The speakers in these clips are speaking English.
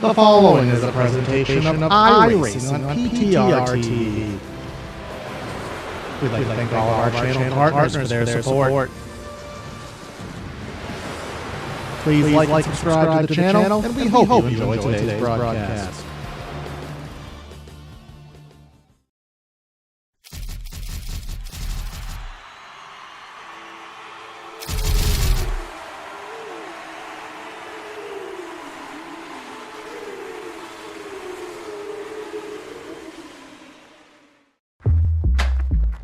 The following is a presentation of iRacing on PTRT. We'd like to thank all of our channel partners for their support. Please like and subscribe to the channel, and we hope you enjoy today's broadcast.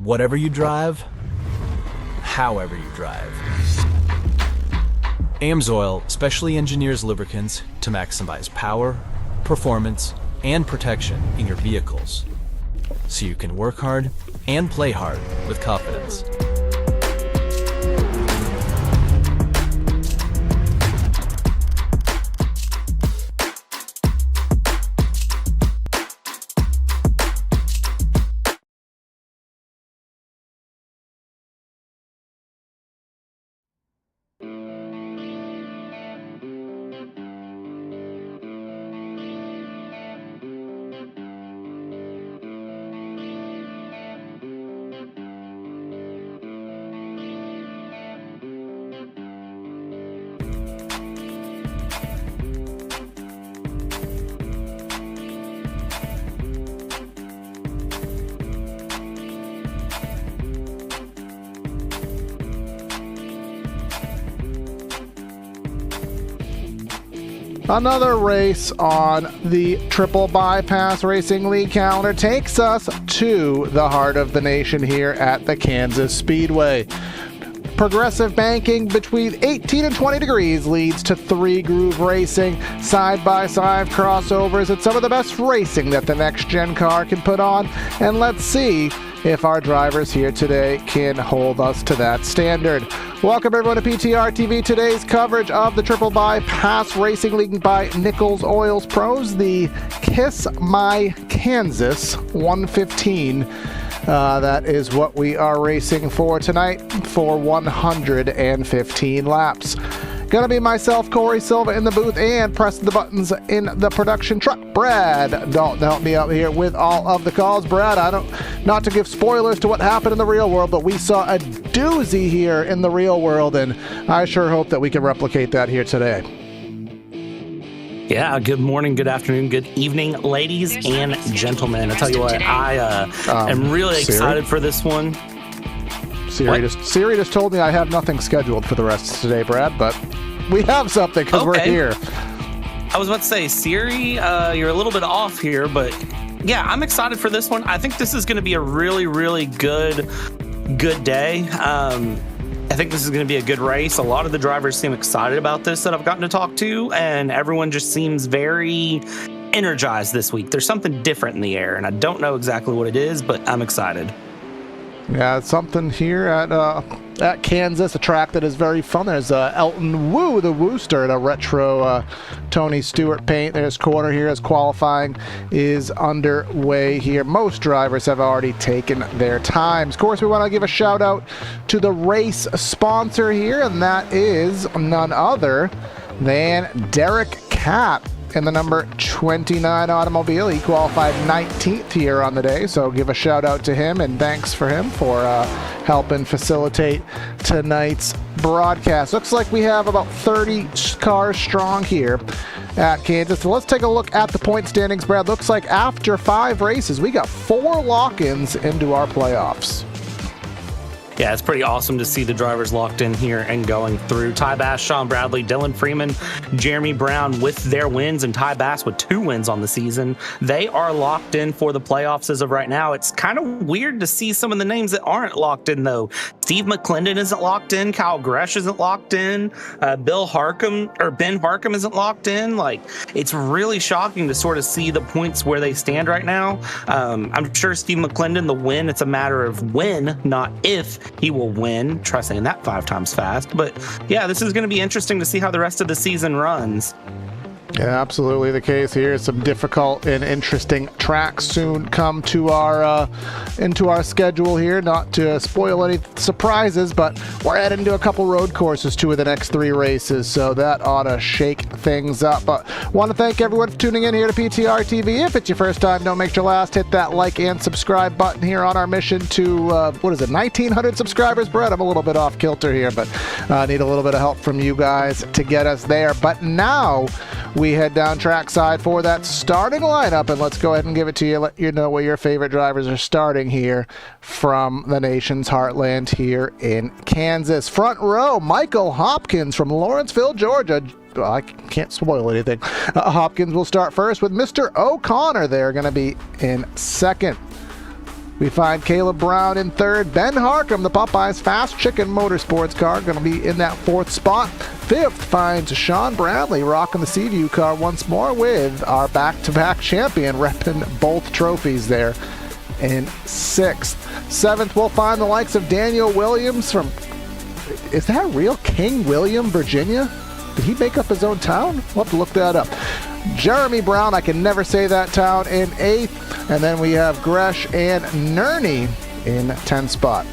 Whatever you drive, however you drive. AMSOIL specially engineers lubricants to maximize power, performance, and protection in your vehicles, so you can work hard and play hard with confidence. Another race on the Triple Bypass Racing League calendar takes us to the heart of the nation here at the Kansas Speedway. Progressive banking between 18 and 20 degrees leads to three-groove racing, side-by-side crossovers. It's some of the best racing that the next-gen car can put on, and let's see if our drivers here today can hold us to that standard. Welcome everyone to PTR TV. Today's coverage of the Triple Bypass Racing League by Nichols Oils Pros, the Kiss My Kansas 115. That is what we are racing for tonight for 115 laps. Gonna be myself, Corey Silva, in the booth, and pressing the buttons in the production truck. Brad Dalton help me out here with all of the calls. Brad, not to give spoilers to what happened in the real world, but we saw a doozy here in the real world, and I sure hope that we can replicate that here today. Yeah, good morning, good afternoon, good evening, ladies and gentlemen. I tell you what, I am really excited for this one. Siri just told me I have nothing scheduled for the rest of today, Brad, but we have something because we're here. I was about to say, Siri, you're a little bit off here, but yeah, I'm excited for this one. I think this is going to be a really, really good day. I think this is going to be a good race. A lot of the drivers seem excited about this that I've gotten to talk to, and everyone just seems very energized this week. There's something different in the air, and I don't know exactly what it is, but I'm excited. Yeah, it's something here at Kansas, a track that is very fun. There's Elton Wu, the Wooster, in a retro Tony Stewart paint. There's corner here as qualifying is underway here. Most drivers have already taken their times. Of course, we want to give a shout out to the race sponsor here, and that is none other than Derek Kapp in the number 29 automobile. He qualified 19th here on the day, so give a shout out to him and thanks for him for helping facilitate tonight's broadcast. Looks like we have about 30 cars strong here at Kansas. So let's take a look at the point standings, Brad. Looks like after 5 races, we got 4 lock-ins into our playoffs. Yeah, it's pretty awesome to see the drivers locked in here and going through. Ty Bass, Sean Bradley, Dylan Freeman, Jeremy Brown with their wins, and Ty Bass with 2 wins on the season. They are locked in for the playoffs as of right now. It's kind of weird to see some of the names that aren't locked in, though. Steve McClendon isn't locked in. Kyle Gresh isn't locked in. Ben Harkham isn't locked in. Like, it's really shocking to sort of see the points where they stand right now. I'm sure Steve McClendon, the win, it's a matter of when, not if he will win. Try saying that 5 times fast. But yeah, this is going to be interesting to see how the rest of the season runs. Yeah, absolutely the case here. Some difficult and interesting tracks soon come to our into our schedule here. Not to spoil any surprises, but we're adding to a couple road courses, 2 of the next 3 races, so that ought to shake things up. But want to thank everyone for tuning in here to PTR TV. If it's your first time, don't make it your last. Hit that like and subscribe button here on our mission to 1,900 subscribers. Brett, I'm a little bit off kilter here, but need a little bit of help from you guys to get us there. But now we head down trackside for that starting lineup, and let's go ahead and give it to you, let you know where your favorite drivers are starting here from the nation's heartland here in Kansas. Front row, Michael Hopkins from Lawrenceville, Georgia. Well, I can't spoil anything. Hopkins will start first with Mr. O'Connor there, going to be in second. We find Caleb Brown in third. Ben Harcum, the Popeyes Fast Chicken Motorsports car, going to be in that 4th spot. 5th finds Sean Bradley rocking the Seaview car once more with our back-to-back champion repping both trophies there in 6th. 7th, we'll find the likes of Daniel Williams from, is that real? King William, Virginia? Did he make up his own town? We'll have to look that up. Jeremy Brown, I can never say that town, in 8th. And then we have Gresh and Nerney in 10th spot.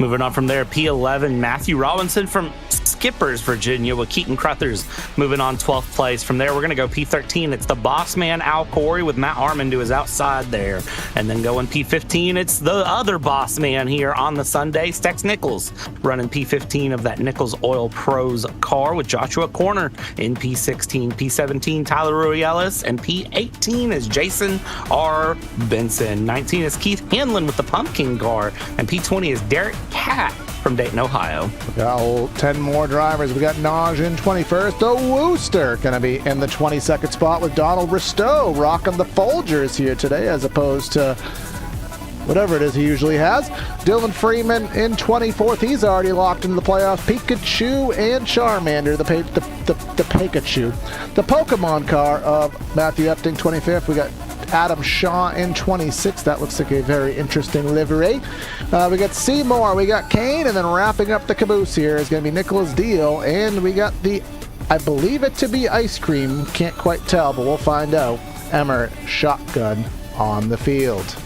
Moving on from there, P11, Matthew Robinson from Skippers, Virginia, with Keaton Crothers moving on 12th place. From there, we're going to go P13. It's the boss man, Al Corey, with Matt Harmon to his outside there. And then going P15, it's the other boss man here on the Sunday, Stex Nichols, running P15 of that Nichols Oil Pros car with Joshua Corner in P16. P17, Tyler Ruielis, and P18 is Jason R. Benson. 19 is Keith Hanlon with the Pumpkin car, and P20 is Derek Cat from Dayton, Ohio. We got 10 more drivers. We got Naj in 21st. The Wooster going to be in the 22nd spot with Donald Risteau rocking the Folgers here today, as opposed to whatever it is he usually has. Dylan Freeman in 24th. He's already locked into the playoffs. Pikachu and Charmander, the Pikachu. The Pokemon car of Matthew Epting, 25th. We got Adam Shaw in 26th. That looks like a very interesting livery. We got Seymour, we got Kane, and then wrapping up the caboose here is going to be Nicholas Deal, and we got the, I believe it to be ice cream, can't quite tell, but we'll find out, Emmert Shotgun on the field.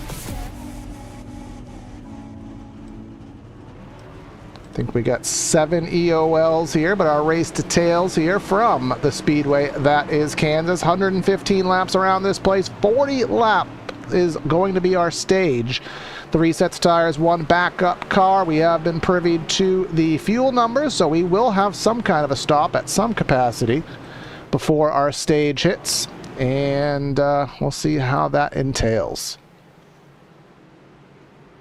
I think we got 7 EOLs here, but our race details here from the Speedway that is Kansas. 115 laps around this place. 40 lap is going to be our stage. 3 sets of tires, 1 backup car. We have been privy to the fuel numbers, so we will have some kind of a stop at some capacity before our stage hits, and we'll see how that entails.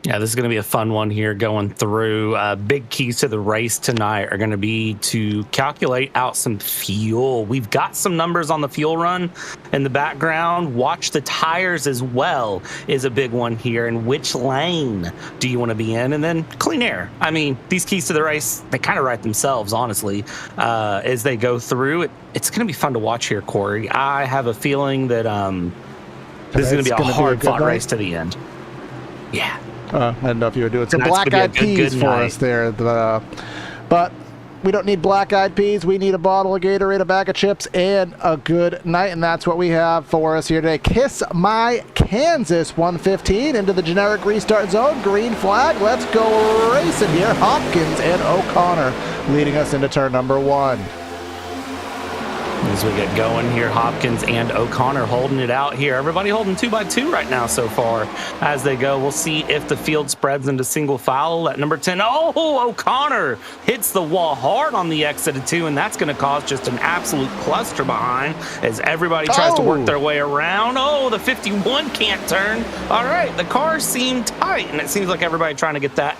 Yeah, this is going to be a fun one here going through. Big keys to the race tonight are going to be to calculate out some fuel. We've got some numbers on the fuel run in the background. Watch the tires as well is a big one here. And which lane do you want to be in? And then clean air. I mean, these keys to the race, they kind of write themselves, honestly, as they go through. It's going to be fun to watch here, Corey. I have a feeling that this is going to be a hard-fought race to the end. Yeah. I didn't know if you were doing some black-eyed peas for us there. But we don't need black-eyed peas. We need a bottle of Gatorade, a bag of chips, and a good night. And that's what we have for us here today. Kiss My Kansas 115 into the generic restart zone. Green flag. Let's go racing here. Hopkins and O'Connor leading us into turn number 1. As we get going here, Hopkins and O'Connor holding it out here. Everybody holding 2x2 right now so far as they go. We'll see if the field spreads into single foul at number 10. Oh, O'Connor hits the wall hard on the exit of 2, and that's going to cause just an absolute cluster behind as everybody tries to work their way around. Oh, the 51 can't turn. All right, the cars seem tight, and it seems like everybody trying to get that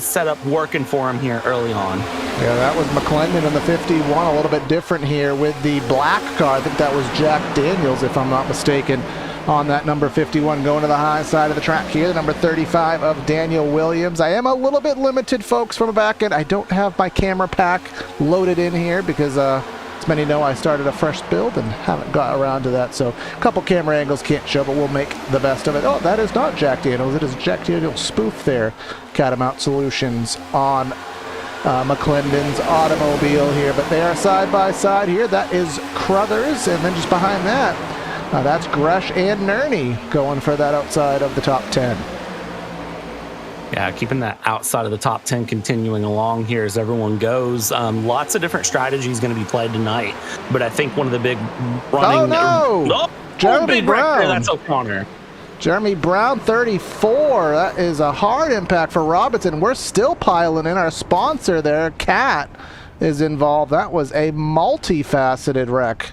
setup working for him here early on. Yeah, that was McClendon in the 51, a little bit different here with the black car. I think that was Jack Daniels, if I'm not mistaken, on that number 51 going to the high side of the track here. The number 35 of Daniel Williams. I am a little bit limited, folks, from a back end. I don't have my camera pack loaded in here because, as many know, I started a fresh build and haven't got around to that. So a couple camera angles can't show, but we'll make the best of it. Oh, that is not Jack Daniels. It is Jack Daniels spoof there. Catamount Solutions on McClendon's automobile here, but they are side by side here. That is Crothers, and then just behind that, that's Gresh and Nerney going for that outside of the top 10. Yeah, keeping that outside of the top 10 continuing along here as everyone goes. Lots of different strategies going to be played tonight, but I think one of the big running... Oh, no! Jeremy Brown. That's O'Connor. Jeremy Brown, 34. That is a hard impact for Robinson. We're still piling in. Our sponsor there, Cat, is involved. That was a multifaceted wreck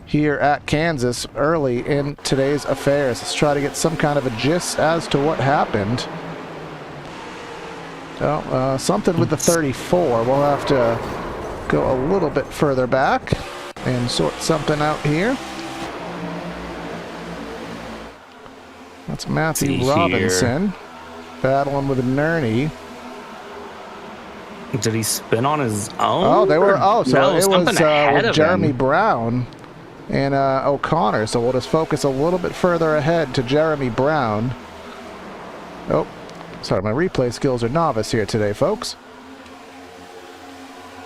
here at Kansas early in today's affairs. Let's try to get some kind of a gist as to what happened. Oh, something with the 34. We'll have to go a little bit further back and sort something out here. That's Matthew Robinson battling with Nerney. Did he spin on his own? Oh, they were. Oh, so no, it was with Jeremy him. Brown and O'Connor. So we'll just focus a little bit further ahead to Jeremy Brown. Oh, sorry, my replay skills are novice here today, folks.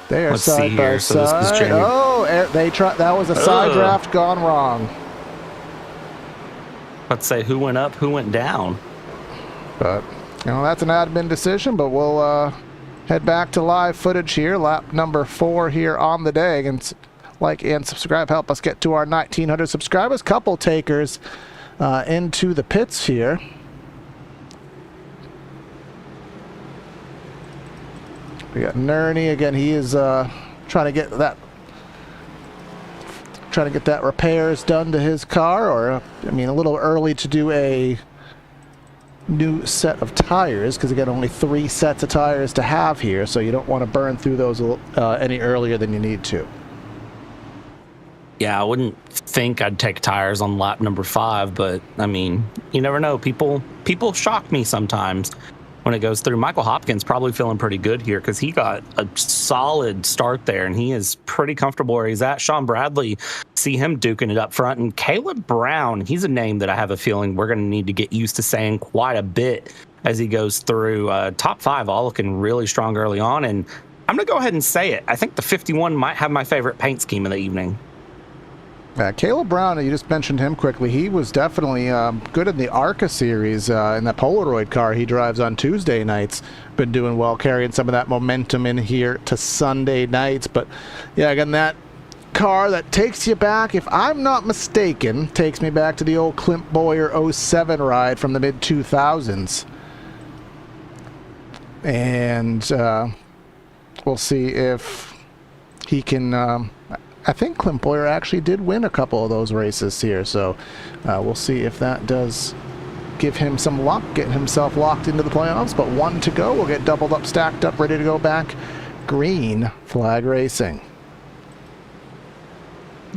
They are side by side. Oh, they tried. That was a side draft gone wrong. Let's say who went up, who went down. But, you know, that's an admin decision, but we'll head back to live footage here. Lap number 4 here on the day. And like and subscribe, help us get to our 1,900 subscribers. Couple takers into the pits here. We got Nerney again. He is trying to get that repairs done to his car, or I mean, a little early to do a new set of tires because again, only 3 sets of tires to have here, so you don't want to burn through those any earlier than you need to. Yeah, I wouldn't think I'd take tires on lap number 5, but I mean, you never know. People shock me sometimes when it goes through. Michael Hopkins probably feeling pretty good here because he got a solid start there and he is pretty comfortable where he's at. Sean Bradley, see him duking it up front. And Caleb Brown, he's a name that I have a feeling we're going to need to get used to saying quite a bit as he goes through. Top 5 all looking really strong early on. And I'm going to go ahead and say it. I think the 51 might have my favorite paint scheme of the evening. Caleb Brown, you just mentioned him quickly. He was definitely good in the ARCA series in that Polaroid car he drives on Tuesday nights. Been doing well, carrying some of that momentum in here to Sunday nights. But yeah, again, that car that takes you back, if I'm not mistaken, takes me back to the old Clint Boyer 07 ride from the mid-2000s. And we'll see if he can... I think Clint Boyer actually did win a couple of those races here, so we'll see if that does give him some luck, getting himself locked into the playoffs. But 1 to go. We'll get doubled up, stacked up, ready to go back. Green flag racing.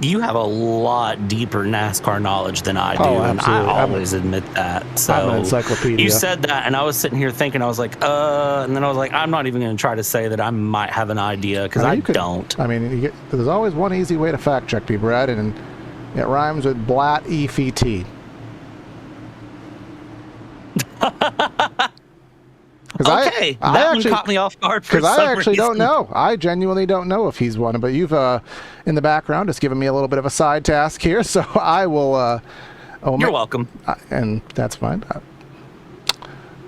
You have a lot deeper NASCAR knowledge than I do, and I always admit that. So I'm an encyclopedia. You said that, and I was sitting here thinking, I was like, and then I was like, I'm not even going to try to say that I might have an idea, because I don't. I mean, there's always one easy way to fact check people, Brad, and it rhymes with Blatt EFT. Okay, that one caught me off guard for some reason. Because I actually don't know. I genuinely don't know if he's one. But you've, in the background, just given me a little bit of a side task here. So I will... You're welcome. And that's fine.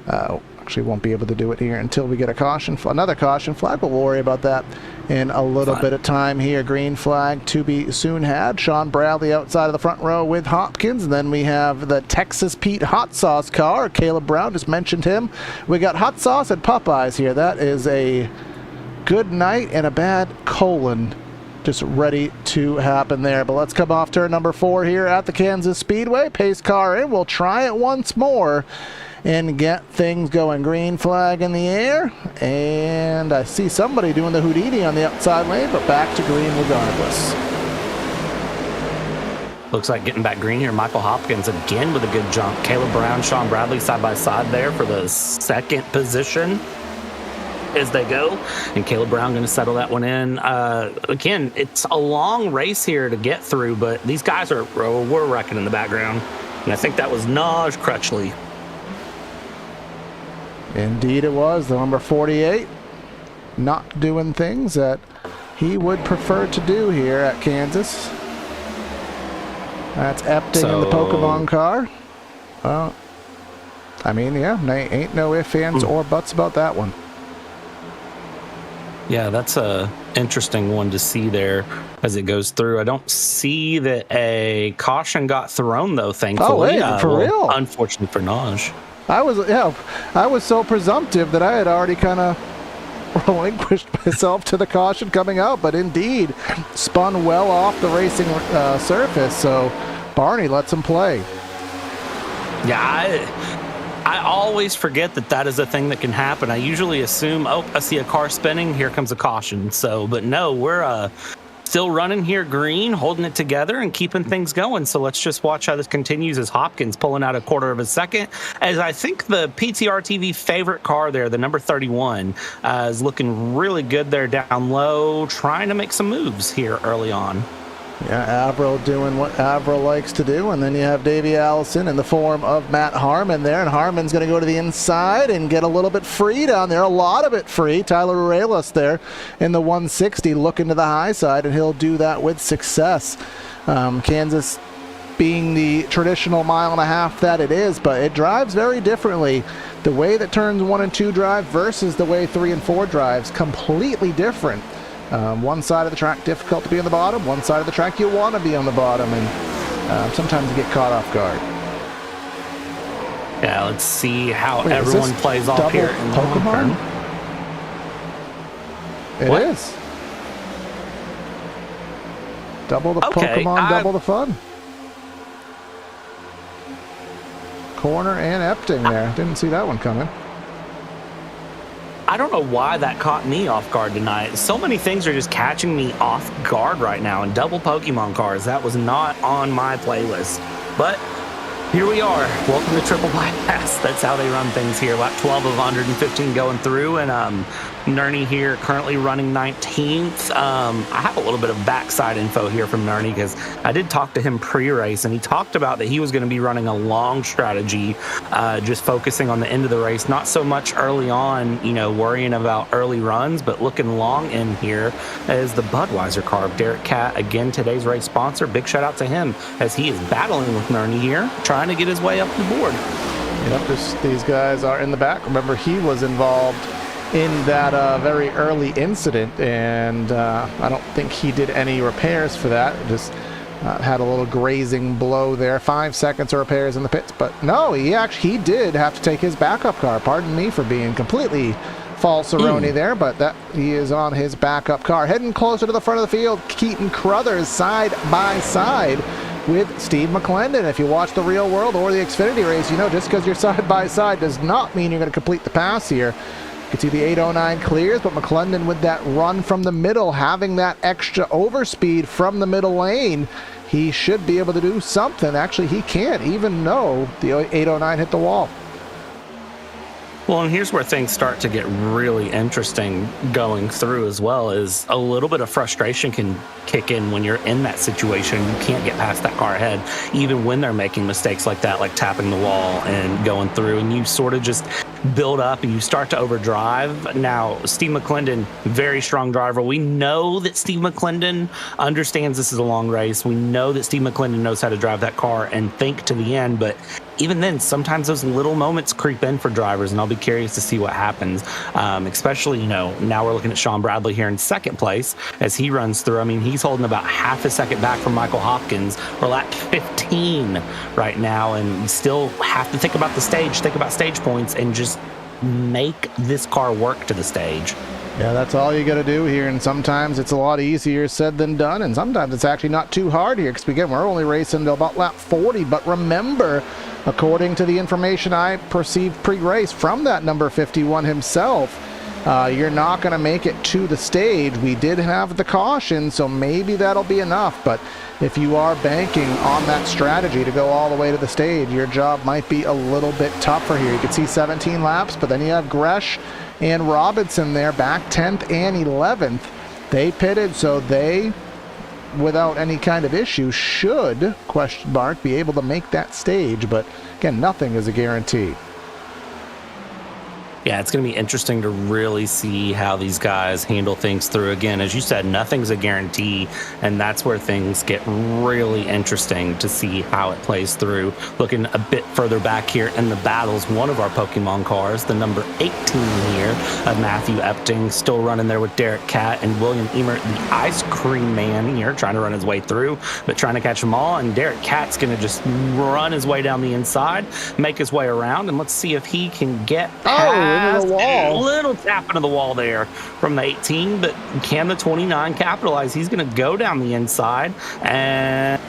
Actually won't be able to do it here until we get another caution flag, but we'll worry about that in a little bit of time here. Green flag to be soon had. Sean Bradley outside of the front row with Hopkins. And then we have the Texas Pete Hot Sauce car. Caleb Brown, just mentioned him. We got Hot Sauce and Popeyes here. That is a good night and a bad colon just ready to happen there. But let's come off turn number 4 here at the Kansas Speedway. Pace car in. We'll try it once more and get things going. Green flag in the air, and I see somebody doing the Houdini on the outside lane, but back to green regardless. Looks like getting back green here. Michael Hopkins again with a good jump. Caleb Brown, Sean Bradley side by side there for the second position as they go. And Caleb Brown going to settle that one in. Again, it's a long race here to get through, but these guys we're wrecking in the background. And I think that was Naj Crutchley. Indeed it was, the number 48. not doing things that he would prefer to do here at Kansas. That's Epting in the Pokemon car. I mean, yeah, ain't no ifs, ands, or buts about that one. Yeah, that's a interesting one to see there as it goes through. I don't see that a caution got thrown, though, thankfully. Oh, wait, for real? Unfortunately for Naj. I was so presumptive that I had already kind of relinquished myself to the caution coming out, but indeed spun well off the racing surface, so Barney lets him play. Yeah, I always forget that is a thing that can happen. I usually assume, I see a car spinning, here comes a caution. But no, we're still running here green, holding it together and keeping things going. So let's just watch how this continues as Hopkins pulling out a quarter of a second. As I think the PTR TV favorite car there, the number 31, is looking really good there down low, trying to make some moves here early on. Yeah, Averill doing what Averill likes to do, and then you have Davey Allison in the form of Matt Harmon there, and Harmon's going to go to the inside and get a little bit free down there, a lot of it free. Tyler Urelas there in the 160 looking to the high side, and he'll do that with success. Kansas being the traditional mile and a half that it is, but it drives very differently. The way that turns 1 and 2 drive versus the way 3 and 4 drives, completely different. One side of the track difficult to be on the bottom, one side of the track you want to be on the bottom, and sometimes you get caught off guard. Yeah, let's see how everyone plays off here in the Pokemon. It is. Double the Pokemon, double the fun. Corner and Epting there. Didn't see that one coming. I don't know why that caught me off guard tonight. So many things are just catching me off guard right now, and double Pokemon cars, that was not on my playlist. But here we are. Welcome to Triple Bypass. That's how they run things here. Lap 12 of 115 going through, and Nerney here currently running 19th. I have a little bit of backside info here from Nerney because I did talk to him pre-race, and he talked about that he was going to be running a long strategy, just focusing on the end of the race, not so much early on, worrying about early runs, but looking long in here as the Budweiser car of Derek Catt, again, today's race sponsor. Big shout out to him as he is battling with Nerney here, trying to get his way up the board. Yep, these guys are in the back. Remember, he was involved in that very early incident, and I don't think he did any repairs for that. Just had a little grazing blow there. 5 seconds of repairs in the pits, but no, he did have to take his backup car. Pardon me for being completely false-eroni there, but that he is on his backup car. Heading closer to the front of the field, Keaton Crothers side by side with Steve McClendon. If you watch the Real World or the Xfinity race, just because you're side by side does not mean you're going to complete the pass here. You can see the 809 clears, but McClendon with that run from the middle, having that extra overspeed from the middle lane, he should be able to do something. Actually, he can't, even though the 809 hit the wall. Well, and here's where things start to get really interesting going through as well, is a little bit of frustration can kick in when you're in that situation. You can't get past that car ahead, even when they're making mistakes like that, like tapping the wall and going through, and you sort of just build up and you start to overdrive. Now, Steve McClendon, very strong driver. We know that Steve McClendon understands this is a long race. We know that Steve McClendon knows how to drive that car and think to the end, but even then, sometimes those little moments creep in for drivers, and I'll be curious to see what happens. Especially, now we're looking at Sean Bradley here in second place as he runs through. I mean, he's holding about half a second back from Michael Hopkins. We're lap 15 right now, and still have to think about the stage, think about stage points, and just make this car work to the stage. Yeah, that's all you got to do here, and sometimes it's a lot easier said than done, and sometimes it's actually not too hard here, because again, we're only racing to about lap 40, but remember, according to the information I perceived pre-race from that number 51 himself, you're not going to make it to the stage. We did have the caution, so maybe that'll be enough, but if you are banking on that strategy to go all the way to the stage, your job might be a little bit tougher here. You can see 17 laps, but then you have Gresh and Robinson there, back 10th and 11th. They pitted, so they, without any kind of issue, should, question mark, be able to make that stage. But again, nothing is a guarantee. Yeah, it's going to be interesting to really see how these guys handle things through. Again, as you said, nothing's a guarantee, and that's where things get really interesting to see how it plays through. Looking a bit further back here in the battles, one of our Pokemon cars, the number 18 here of Matthew Epting, still running there with Derek Catt and William Emert, the Ice Cream Man here, trying to run his way through, but trying to catch them all. And Derek Catt's going to just run his way down the inside, make his way around, and let's see if he can get past. Into the wall. A little tap into the wall there from the 18, but can the 29 capitalize? He's going to go down the inside, and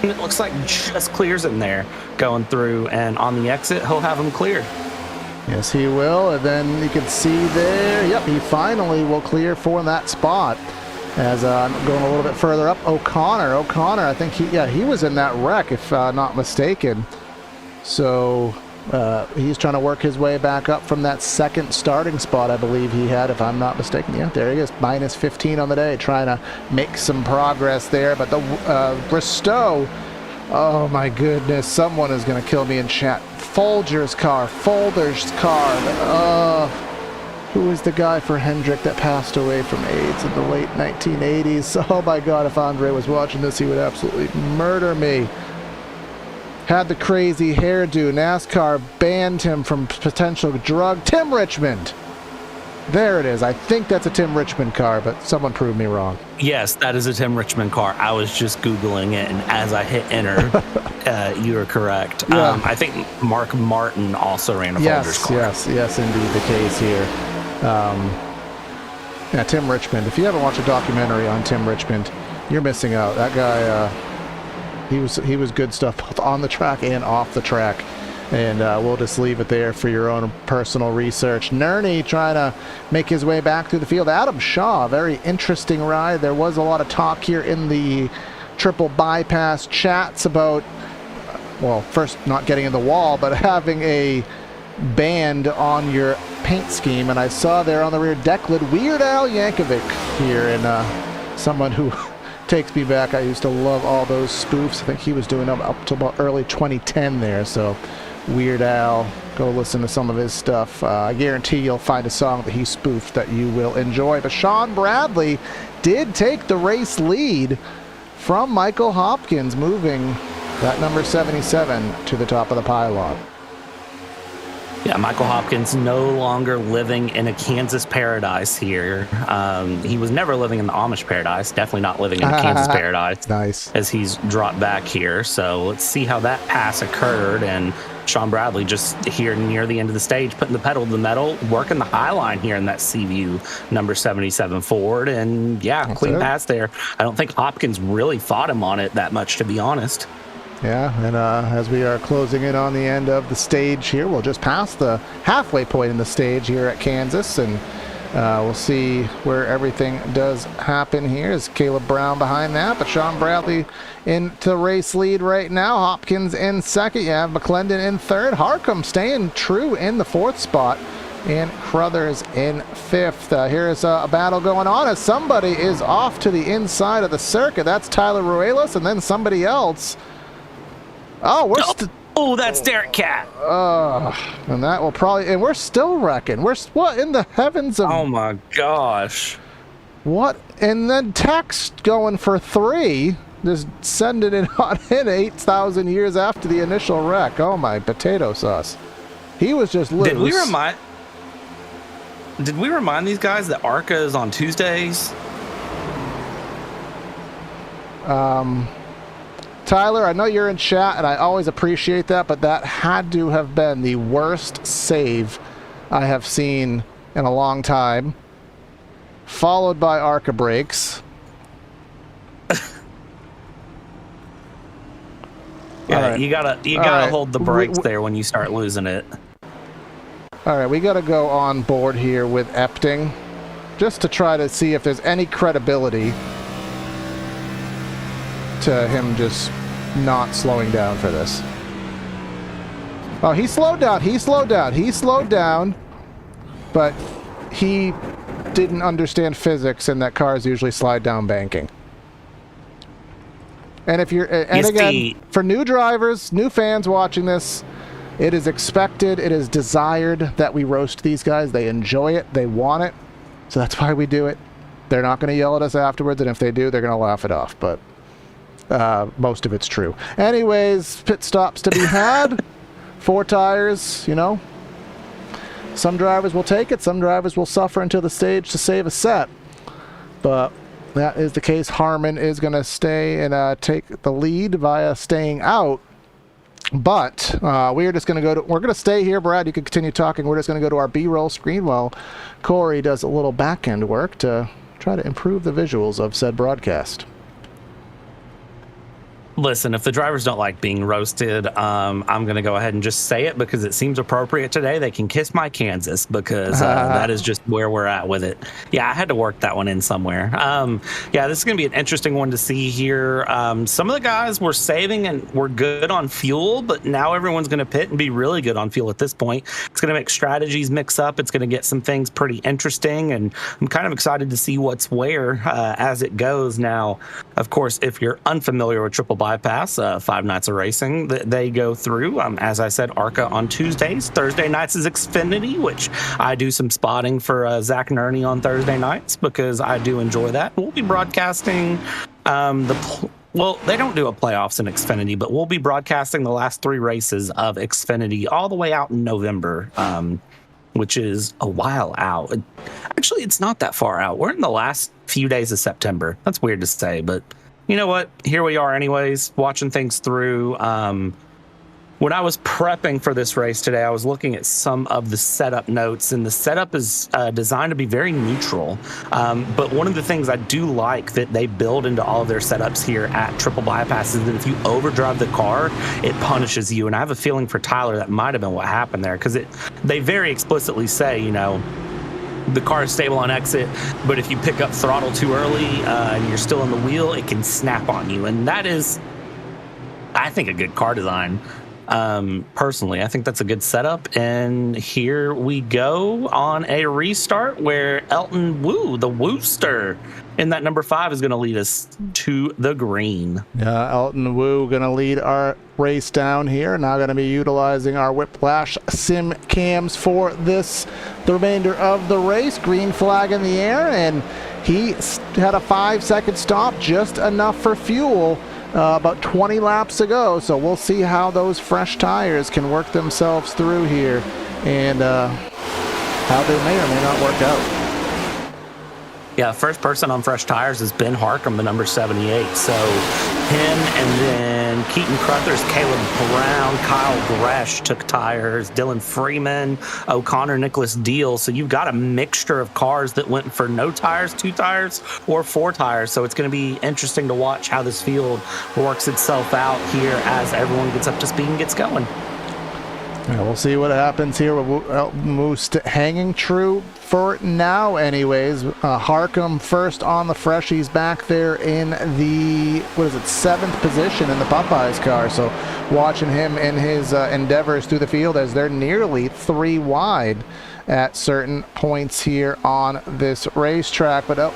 it looks like just clears him there going through, and on the exit, he'll have him cleared. Yes, he will, and then you can see there, yep, he finally will clear for that spot. As I'm going a little bit further up, O'Connor, I think he was in that wreck, if not mistaken. So he's trying to work his way back up from that second starting spot, I believe he had, if I'm not mistaken. Yeah, there he is, minus 15 on the day, trying to make some progress there. But the Bristow, oh my goodness, someone is going to kill me in chat. Folger's car, who is the guy for Hendrick that passed away from AIDS in the late 1980s? Oh my God, if Andre was watching this, he would absolutely murder me. Had the crazy hairdo. NASCAR banned him from potential drug. Tim Richmond. There it is. I think that's a Tim Richmond car, but someone proved me wrong. Yes, that is a Tim Richmond car. I was just Googling it, and as I hit enter, you are correct. Yeah. I think Mark Martin also ran a Folgers car. Yes, indeed the case here. Yeah, Tim Richmond. If you haven't watched a documentary on Tim Richmond, you're missing out. That guy, he was good stuff both on the track and off the track. And we'll just leave it there for your own personal research. Nerney trying to make his way back through the field. Adam Shaw, very interesting ride. There was a lot of talk here in the triple bypass chats about, well, first not getting in the wall, but having a band on your paint scheme. And I saw there on the rear deck lid Weird Al Yankovic here, and someone who takes me back. I used to love all those spoofs. I think he was doing them up to about early 2010 there. So Weird Al, go listen to some of his stuff. I guarantee you'll find a song that he spoofed that you will enjoy. But Sean Bradley did take the race lead from Michael Hopkins, moving that number 77 to the top of the pylon. Yeah, Michael Hopkins no longer living in a Kansas paradise here. He was never living in the Amish paradise, definitely not living in a Kansas paradise. Nice. As he's dropped back here. So let's see how that pass occurred. And Sean Bradley just here near the end of the stage, putting the pedal to the metal, working the high line here in that Seaview number 77 Ford. And yeah, That's clean it. pass there. I don't think Hopkins really fought him on it that much, to be honest. Yeah, and as we are closing in on the end of the stage here, we'll just pass the halfway point in the stage here at Kansas, and we'll see where everything does happen here. Is Caleb Brown behind that, but Sean Bradley into race lead right now. Hopkins in second. You have McClendon in third. Harcum staying true in the fourth spot, and Crothers in fifth. Here's a battle going on as somebody is off to the inside of the circuit. That's Tyler Ruelas, and then somebody else. Oh, That's Derek Catt. And that will probably, and we're still wrecking. What in the heavens of? Oh my gosh. What? And then text going for 3, just sending it on in 8,000 years after the initial wreck. Oh my potato sauce. He was just loose. Did we remind these guys that ARCA is on Tuesdays? Tyler, I know you're in chat, and I always appreciate that, but that had to have been the worst save I have seen in a long time, followed by ARCA brakes. Yeah, right. you gotta hold the brakes there when you start losing it. All right, we got to go on board here with Epting, just to try to see if there's any credibility to him just not slowing down for this. Oh, he slowed down, but he didn't understand physics, and that cars usually slide down banking. And if you're, and again, for new drivers, new fans watching this, It is expected, it is desired that we roast these guys. They enjoy it, they want it, so that's why we do it. They're not going to yell at us afterwards, and if they do, they're going to laugh it off, but most of it's true. Anyways, pit stops to be had. 4 tires, you know. Some drivers will take it, some drivers will suffer until the stage to save a set. But that is the case. Harmon is going to stay and take the lead via staying out. But we're just going to we're going to stay here. Brad, you can continue talking. We're just going to go to our B-roll screen while Corey does a little back-end work to try to improve the visuals of said broadcast. Listen, if the drivers don't like being roasted, I'm going to go ahead and just say it because it seems appropriate today. They can kiss my Kansas because that is just where we're at with it. Yeah, I had to work that one in somewhere. Yeah, this is going to be an interesting one to see here. Some of the guys were saving and were good on fuel, but now everyone's going to pit and be really good on fuel at this point. It's going to make strategies mix up. It's going to get some things pretty interesting, and I'm kind of excited to see what's where as it goes. Now, of course, if you're unfamiliar with Triple Bypass, 5 nights of racing that they go through. As I said, ARCA on Tuesdays. Thursday nights is Xfinity, which I do some spotting for Zach Nerney on Thursday nights because I do enjoy that. We'll be broadcasting well, they don't do a playoffs in Xfinity, but we'll be broadcasting the last 3 races of Xfinity all the way out in November, which is a while out. Actually, it's not that far out. We're in the last few days of September. That's weird to say, but you know what? Here we are anyways, watching things through. When I was prepping for this race today, I was looking at some of the setup notes, and the setup is designed to be very neutral. But one of the things I do like that they build into all of their setups here at Triple Bypass is that if you overdrive the car, it punishes you. And I have a feeling for Tyler that might have been what happened there, because they very explicitly say, you know, the car is stable on exit, but if you pick up throttle too early and you're still in the wheel, it can snap on you. And that is, I think, a good car design. Personally, I think that's a good setup. And here we go on a restart where Elton Wu, the Wooster, in that number 5 is going to lead us to the green. Yeah, Elton Wu going to lead our race down here. Now going to be utilizing our Whiplash sim cams for the remainder of the race. Green flag in the air, and he had a 5-second stop, just enough for fuel. About 20 laps to go, so we'll see how those fresh tires can work themselves through here and how they may or may not work out. Yeah, first person on fresh tires is Ben Harcum, the number 78. So him, and then Keaton Crothers, Caleb Brown, Kyle Gresh took tires, Dylan Freeman, O'Connor, Nicholas Deal. So you've got a mixture of cars that went for no tires, 2 tires, or 4 tires. So it's going to be interesting to watch how this field works itself out here as everyone gets up to speed and gets going. Yeah, we'll see what happens here with Elton Wu hanging true for now anyways. Harcum first on the fresh. He's back there in the, 7th position in the Popeyes car. So watching him in his endeavors through the field as they're nearly 3 wide at certain points here on this racetrack. But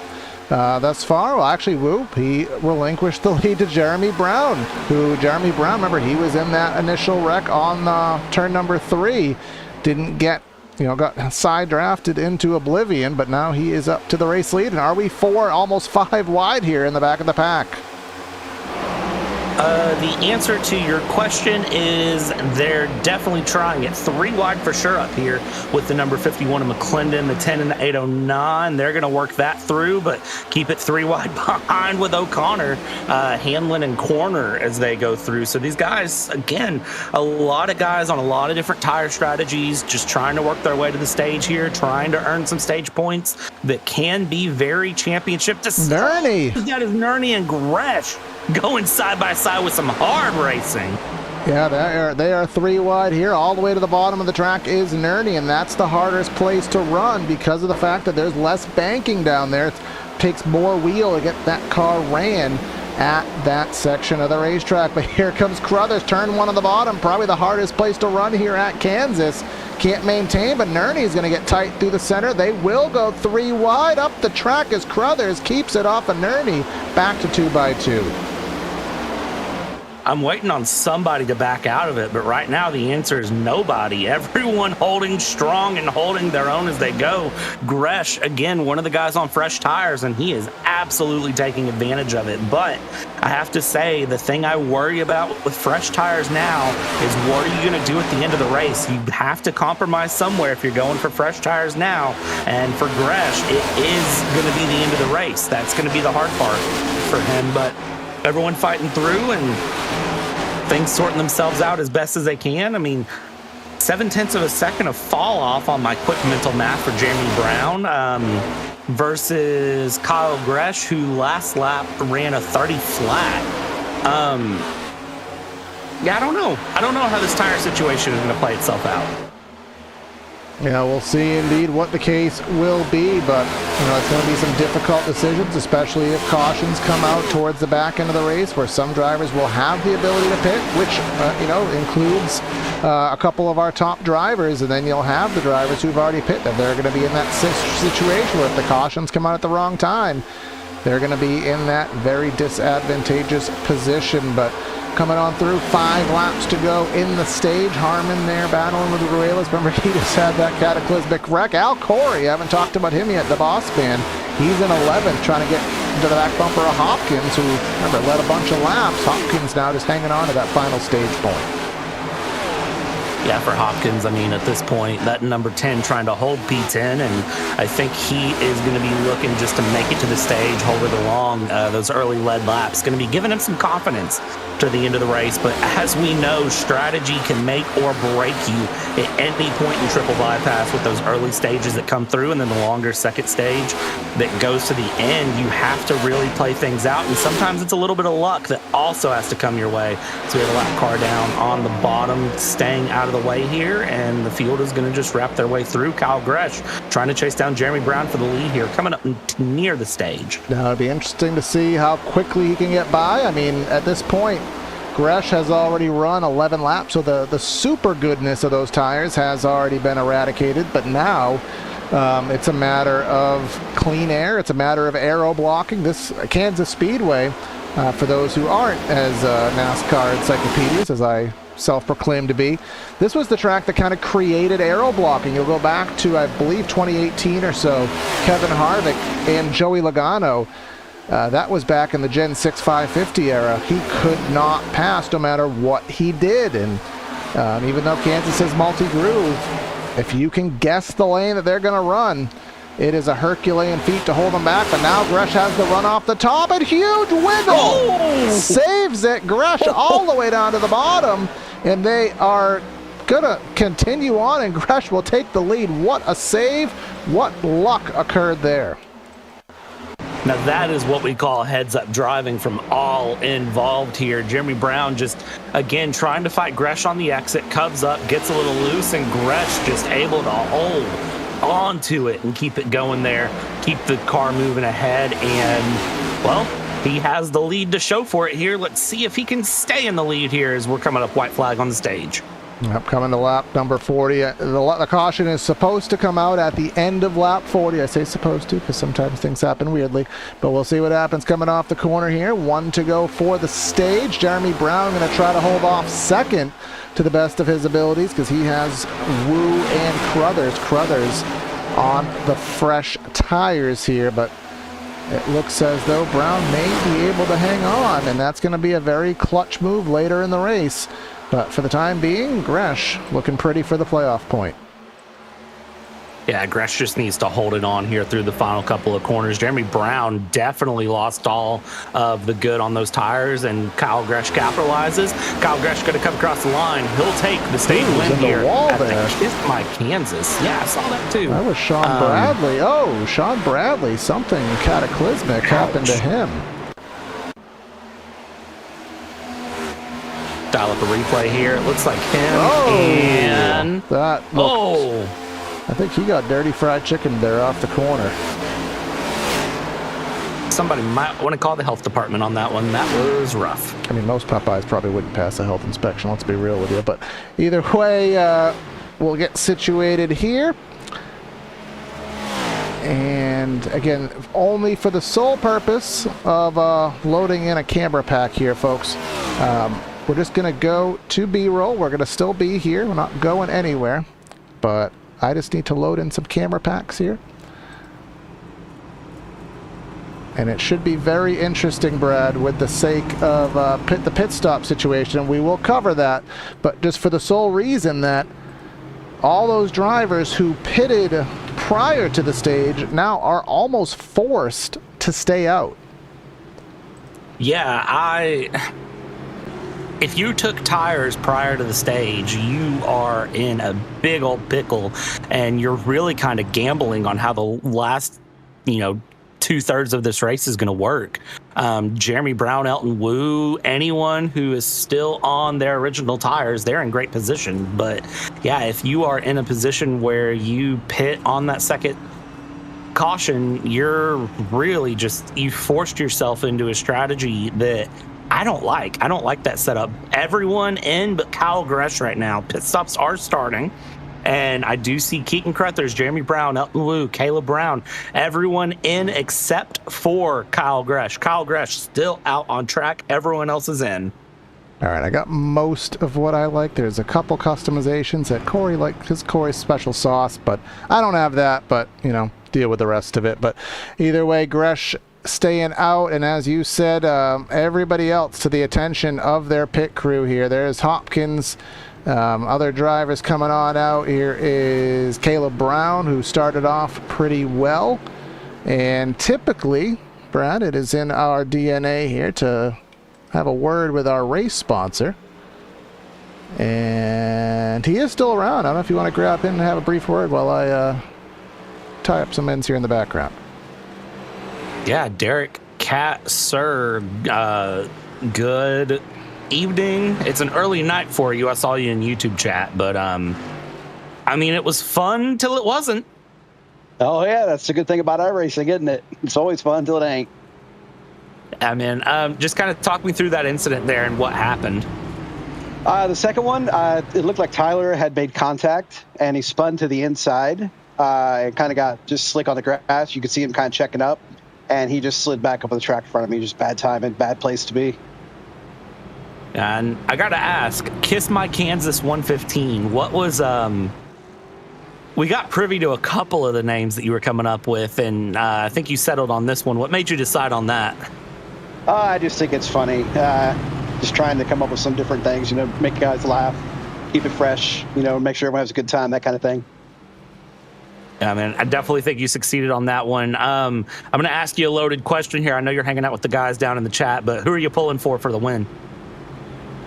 thus far, well, actually, Whoop, he relinquished the lead to Jeremy Brown, remember, he was in that initial wreck on turn number 3, didn't get, got side drafted into oblivion, but now he is up to the race lead. And are we 4, almost 5 wide here in the back of the pack? The answer to your question is they're definitely trying it. 3 wide for sure up here with the number 51 of McClendon, the 10 and the 809. They're going to work that through, but keep it 3 wide behind with O'Connor, Hanlon, and Corner as they go through. So these guys, again, a lot of guys on a lot of different tire strategies, just trying to work their way to the stage here, trying to earn some stage points that can be very championship to Nerney. That is Nerney and Gresh going side by side with some hard racing. Yeah, they are 3 wide here. All the way to the bottom of the track is Nerney, and that's the hardest place to run because of the fact that there's less banking down there. It takes more wheel to get that car ran at that section of the racetrack. But here comes Crothers, turn 1 on the bottom, probably the hardest place to run here at Kansas. Can't maintain, but Nerney's going to get tight through the center. They will go 3 wide up the track as Crothers keeps it off of Nerney, back to 2x2. I'm waiting on somebody to back out of it, but right now the answer is nobody. Everyone holding strong and holding their own as they go. Gresh, again, one of the guys on fresh tires, and he is absolutely taking advantage of it. But I have to say, the thing I worry about with fresh tires now is what are you going to do at the end of the race? You have to compromise somewhere if you're going for fresh tires now. And for Gresh, it is going to be the end of the race. That's going to be the hard part for him. But everyone fighting through and things sorting themselves out as best as they can. I mean, 0.7 of a second of fall off on my quick mental math for Jeremy Brown versus Kyle Gresh, who last lap ran a 30 flat. Yeah, I don't know. I don't know how this tire situation is going to play itself out. Yeah, we'll see indeed what the case will be, but it's going to be some difficult decisions, especially if cautions come out towards the back end of the race, where some drivers will have the ability to pit, which includes a couple of our top drivers, and then you'll have the drivers who've already pitted. They're going to be in that situation where if the cautions come out at the wrong time, they're going to be in that very disadvantageous position. But coming on through, 5 laps to go in the stage. Harmon there battling with Ruelas. Remember, he just had that cataclysmic wreck. Al Corey, I haven't talked about him yet, the boss man. He's in 11th, trying to get into the back bumper of Hopkins, who, remember, led a bunch of laps. Hopkins now just hanging on to that final stage point. Yeah, for Hopkins, I mean, at this point, that number 10 trying to hold P10, and I think he is going to be looking just to make it to the stage, hold it along. Those early lead laps going to be giving him some confidence to the end of the race. But as we know, strategy can make or break you at any point in triple bypass with those early stages that come through, and then the longer second stage that goes to the end. You have to really play things out, and sometimes it's a little bit of luck that also has to come your way. So we have a lap car down on the bottom, staying out of the way here, and the field is going to just wrap their way through. Kyle Gresh trying to chase down Jeremy Brown for the lead here, coming up near the stage. Now it'll be interesting to see how quickly he can get by. I mean, at this point, Gresh has already run 11 laps, so the super goodness of those tires has already been eradicated. But now it's a matter of clean air. It's a matter of aero blocking. This Kansas Speedway, for those who aren't as NASCAR encyclopedias as I self-proclaimed to be, this was the track that kind of created aero blocking. You'll go back to, I believe, 2018 or so, Kevin Harvick and Joey Logano. That was back in the Gen 6 550 era. He could not pass no matter what he did. And even though Kansas is multi-groove, if you can guess the lane that they're going to run, it is a Herculean feat to hold them back. But now Gresh has the run off the top, and huge wiggle saves it. Gresh all the way down to the bottom, and they are going to continue on, and Gresh will take the lead. What a save. What luck occurred there. Now that is what we call heads-up driving from all involved here. Jeremy Brown just, again, trying to fight Gresh on the exit, comes up, gets a little loose, and Gresh just able to hold onto it and keep it going there, keep the car moving ahead, and, well, he has the lead to show for it here. Let's see if he can stay in the lead here as we're coming up white flag on the stage. Yep, coming to lap number 40. The caution is supposed to come out at the end of lap 40. I say supposed to because sometimes things happen weirdly, but we'll see what happens coming off the corner here. 1 to go for the stage. Jeremy Brown going to try to hold off second to the best of his abilities because he has Wu and Crothers on the fresh tires here, but it looks as though Brown may be able to hang on, and that's going to be a very clutch move later in the race. But for the time being, Gresh looking pretty for the playoff point. Yeah, Gresh just needs to hold it on here through the final couple of corners. Jeremy Brown definitely lost all of the good on those tires, and Kyle Gresh capitalizes. Kyle Gresh going to come across the line. He'll take the state win here. Kiss my Kansas. Yeah, I saw that too. That was Sean Bradley. Oh, Sean Bradley. Something cataclysmic happened to him. Dial up a replay here. It looks like him and that I think he got dirty fried chicken there off the corner. Somebody might want to call the health department on that one. That was rough. I mean, most Popeyes probably wouldn't pass a health inspection, let's be real with you. But either way, we'll get situated here. And again, only for the sole purpose of loading in a camera pack here, folks. We're just going to go to B-roll. We're going to still be here. We're not going anywhere. But I just need to load in some camera packs here. And it should be very interesting, Brad, with the sake of the pit stop situation. We will cover that, but just for the sole reason that all those drivers who pitted prior to the stage now are almost forced to stay out. Yeah, if you took tires prior to the stage, you are in a big old pickle, and you're really kind of gambling on how the last, 2/3 of this race is going to work. Jeremy Brown, Elton Wu, anyone who is still on their original tires, they're in great position. But yeah, if you are in a position where you pit on that second caution, you're really you forced yourself into a strategy that I don't like. I don't like that setup. Everyone in but Kyle Gresh right now. Pit stops are starting. And I do see Keaton Crothers, Jeremy Brown, Elton Wu, Caleb Brown, everyone in except for Kyle Gresh. Kyle Gresh still out on track. Everyone else is in. All right, I got most of what I like. There's a couple customizations that Corey liked, his Corey's special sauce, but I don't have that, but, deal with the rest of it. But either way, Gresh staying out, and as you said, everybody else to the attention of their pit crew here. There's Hopkins. Other drivers coming on out. Here is Caleb Brown, who started off pretty well. And typically, Brad, it is in our DNA here to have a word with our race sponsor. And he is still around. I don't know if you want to grab in and have a brief word while I tie up some ends here in the background. Yeah, Derek Cat, sir, good evening. It's an early night for you. I saw you in YouTube chat, but it was fun till it wasn't. Oh yeah, that's the good thing about iRacing, isn't it? It's always fun till it ain't. Just kind of talk me through that incident there and what happened. The second one, it looked like Tyler had made contact and he spun to the inside and kind of got just slick on the grass. You could see him kind of checking up, and he just slid back up on the track in front of me. Just bad timing, bad place to be. And I got to ask, Kiss My Kansas 115, what was, we got privy to a couple of the names that you were coming up with, and I think you settled on this one. What made you decide on that? I just think it's funny. Just trying to come up with some different things, make guys laugh, keep it fresh, make sure everyone has a good time, that kind of thing. Yeah, man, I definitely think you succeeded on that one. I'm going to ask you a loaded question here. I know you're hanging out with the guys down in the chat, but who are you pulling for the win?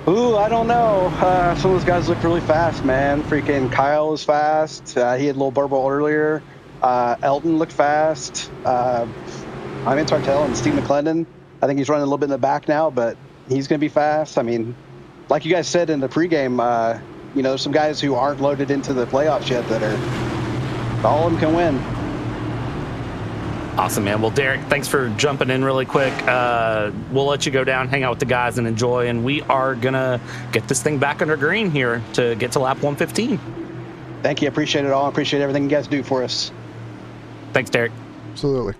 Ooh, I don't know. Some of those guys look really fast, man. Freaking Kyle is fast. He had a little burble earlier. Elton looked fast. Ivan Tartell and Steve McClendon. I think he's running a little bit in the back now, but he's going to be fast. Like you guys said in the pregame, there's some guys who aren't loaded into the playoffs yet that all of them can win. Awesome, man. Well, Derek, thanks for jumping in really quick. We'll let you go down, hang out with the guys, and enjoy. And we are going to get this thing back under green here to get to lap 115. Thank you. Appreciate it all. Appreciate everything you guys do for us. Thanks, Derek. Absolutely.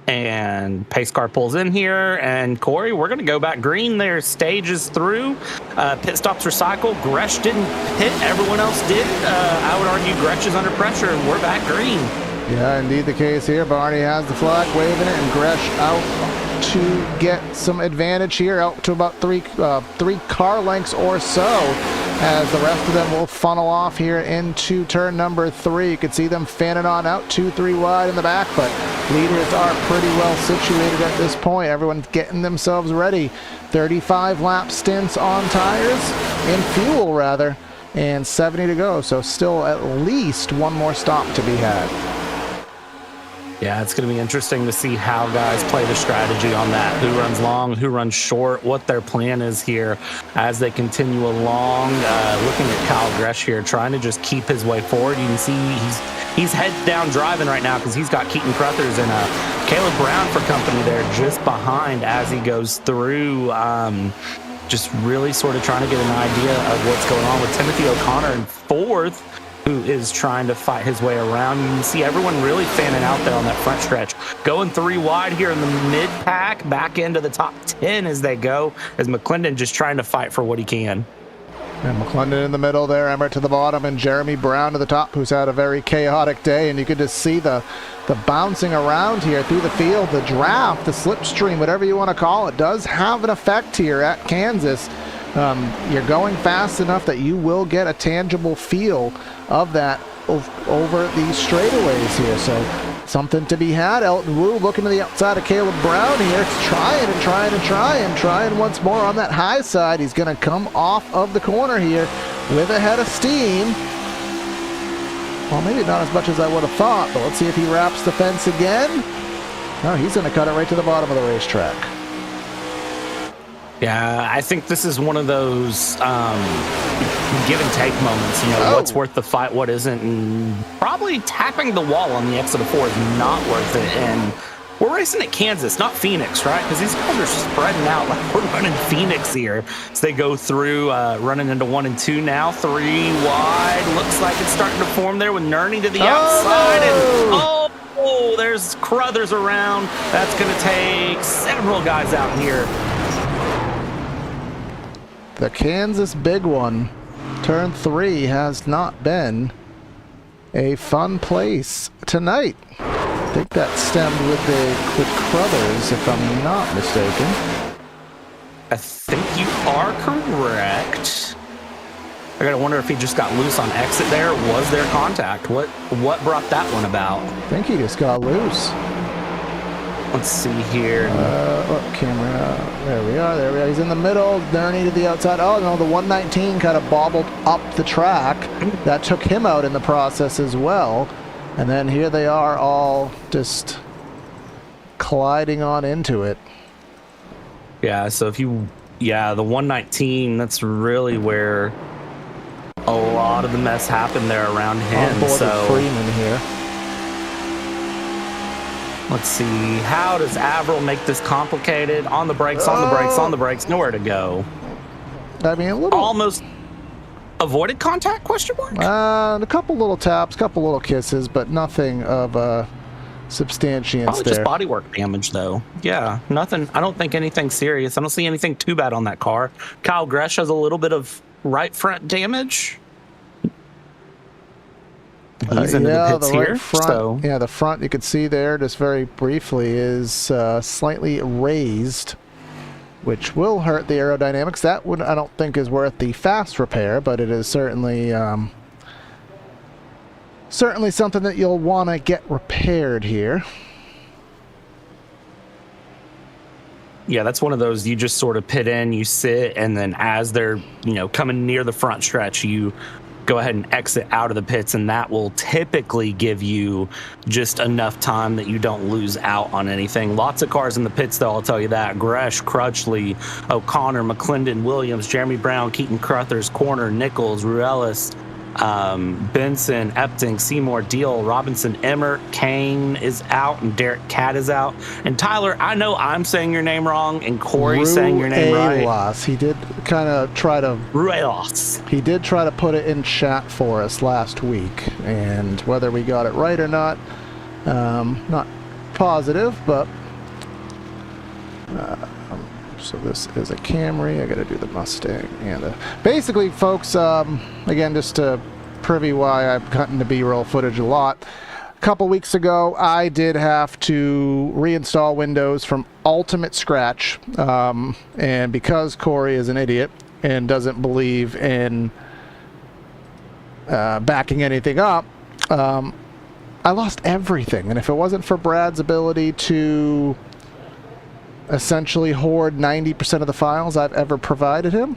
And pace car pulls in here, and Corey, we're going to go back green. Their stage is through. Pit stops recycle. Gresh didn't pit. Everyone else did. I would argue Gresh is under pressure, and we're back green. Yeah, indeed the case here. Barney has the flag waving it, and Gresh out to get some advantage here, out to about three car lengths or so, as the rest of them will funnel off here into turn number 3. You can see them fanning on out 2-3 wide in the back, but leaders are pretty well situated at this point. Everyone's getting themselves ready. 35 lap stints on tires, in fuel rather, and 70 to go, so still at least one more stop to be had. Yeah, it's going to be interesting to see how guys play the strategy on that. Who runs long, who runs short, what their plan is here as they continue along. Looking at Kyle Gresh here, trying to just keep his way forward. You can see he's head down driving right now because he's got Keaton Crothers and Caleb Brown for company there just behind as he goes through. Just really sort of trying to get an idea of what's going on with Timothy O'Connor in 4th. who is trying to fight his way around. You can see everyone really fanning out there on that front stretch. Going 3 wide here in the mid-pack, back into the top 10 as they go, as McClendon just trying to fight for what he can. And McClendon in the middle there, Emmert to the bottom, and Jeremy Brown to the top, who's had a very chaotic day. And you could just see the bouncing around here through the field, the draft, the slipstream, whatever you want to call it, does have an effect here at Kansas. You're going fast enough that you will get a tangible feel of that over these straightaways here. So something to be had. Elton Wu looking to the outside of Caleb Brown here, trying once more on that high side. He's going to come off of the corner here with a head of steam. Well, maybe not as much as I would have thought, but let's see if he wraps the fence again. No, he's going to cut it right to the bottom of the racetrack. Yeah, I think this is one of those give and take moments. You know, what's worth the fight, what isn't, and probably tapping the wall on the exit of 4 is not worth it. And we're racing at Kansas, not Phoenix, right? Because these guys are spreading out like we're running Phoenix here. So they go through, running into 1 and 2 now, 3 wide. Looks like it's starting to form there with Nerney to the outside, and there's Crothers around. That's going to take several guys out here. The Kansas big one, turn 3, has not been a fun place tonight. I think that stemmed with Crothers, if I'm not mistaken. I think you are correct. I gotta wonder if he just got loose on exit there. Was there contact? What brought that one about? I think he just got loose. Let's see here. Camera. There we are. He's in the middle. Nerney to the outside. Oh, no, the 119 kind of bobbled up the track. That took him out in the process as well. And then here they are all just colliding on into it. Yeah, so the 119, that's really where a lot of the mess happened there around him. On board with Freeman here. Let's see. How does Averill make this complicated? On the brakes, nowhere to go. I mean, a little. Almost avoided contact, question mark? A couple little taps, couple little kisses, but nothing of substantiance Probably there. Just bodywork damage, though. Yeah, nothing. I don't think anything serious. I don't see anything too bad on that car. Kyle Gresh has a little bit of right front damage. He's into the pits here. Front, yeah, the front you could see there just very briefly is slightly raised, which will hurt the aerodynamics. That would, I don't think, is worth the fast repair, but it is certainly something that you'll want to get repaired here. Yeah, that's one of those you just sort of pit in, you sit, and then as they're coming near the front stretch, you go ahead and exit out of the pits, and that will typically give you just enough time that you don't lose out on anything. Lots of cars in the pits, though, I'll tell you that. Gresh, Crutchley, O'Connor, McClendon, Williams, Jeremy Brown, Keaton Crothers, Corner, Nichols, Ruelas, Benson, Epting, Seymour, Deal, Robinson, Emmert, Kane is out, and Derek Catt is out. And Tyler, I know I'm saying your name wrong, and Corey's saying your name right. He did kind of try to... Ruelas. He did try to put it in chat for us last week, and whether we got it right or not, not positive, but... so this is a Camry. I got to do the Mustang. And basically, folks, again, just to privy why I've gotten the B-roll footage a lot. A couple weeks ago, I did have to reinstall Windows from Ultimate Scratch. And because Corey is an idiot and doesn't believe in backing anything up, I lost everything. And if it wasn't for Brad's ability to essentially hoard 90% of the files I've ever provided him,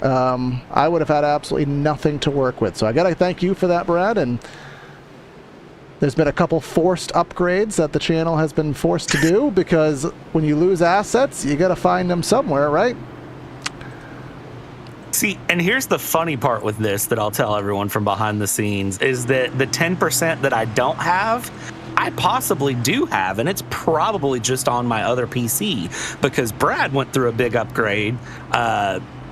I would have had absolutely nothing to work with. So I gotta thank you for that, Brad. And there's been a couple forced upgrades that the channel has been forced to do, because when you lose assets, you gotta find them somewhere, right? See, and here's the funny part with this that I'll tell everyone from behind the scenes is that the 10% that I don't have, I possibly do have, and it's probably just on my other PC, because Brad went through a big upgrade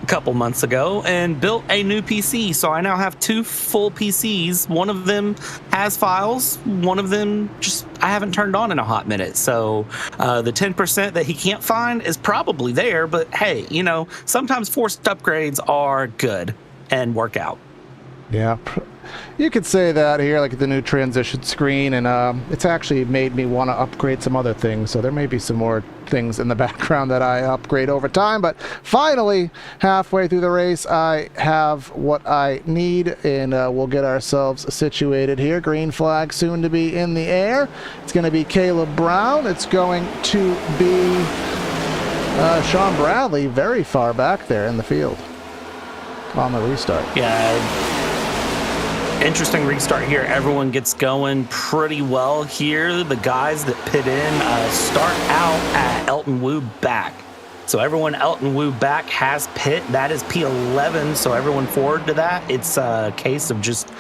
couple months ago and built a new PC. So I now have 2 full PCs. One of them has files. One of them just I haven't turned on in a hot minute. So the 10% that he can't find is probably there. But hey, sometimes forced upgrades are good and work out. Yeah, you could say that here, like the new transition screen, and it's actually made me want to upgrade some other things. So there may be some more things in the background that I upgrade over time. But finally, halfway through the race, I have what I need, and we'll get ourselves situated here. Green flag soon to be in the air. It's going to be Caleb Brown. It's going to be Sean Bradley very far back there in the field on the restart. Yeah. Interesting restart here. Everyone gets going pretty well here. The guys that pit in start out at Elton Wu back. So everyone Elton Wu back has pit. That is P11, so everyone forward to that. It's a case of just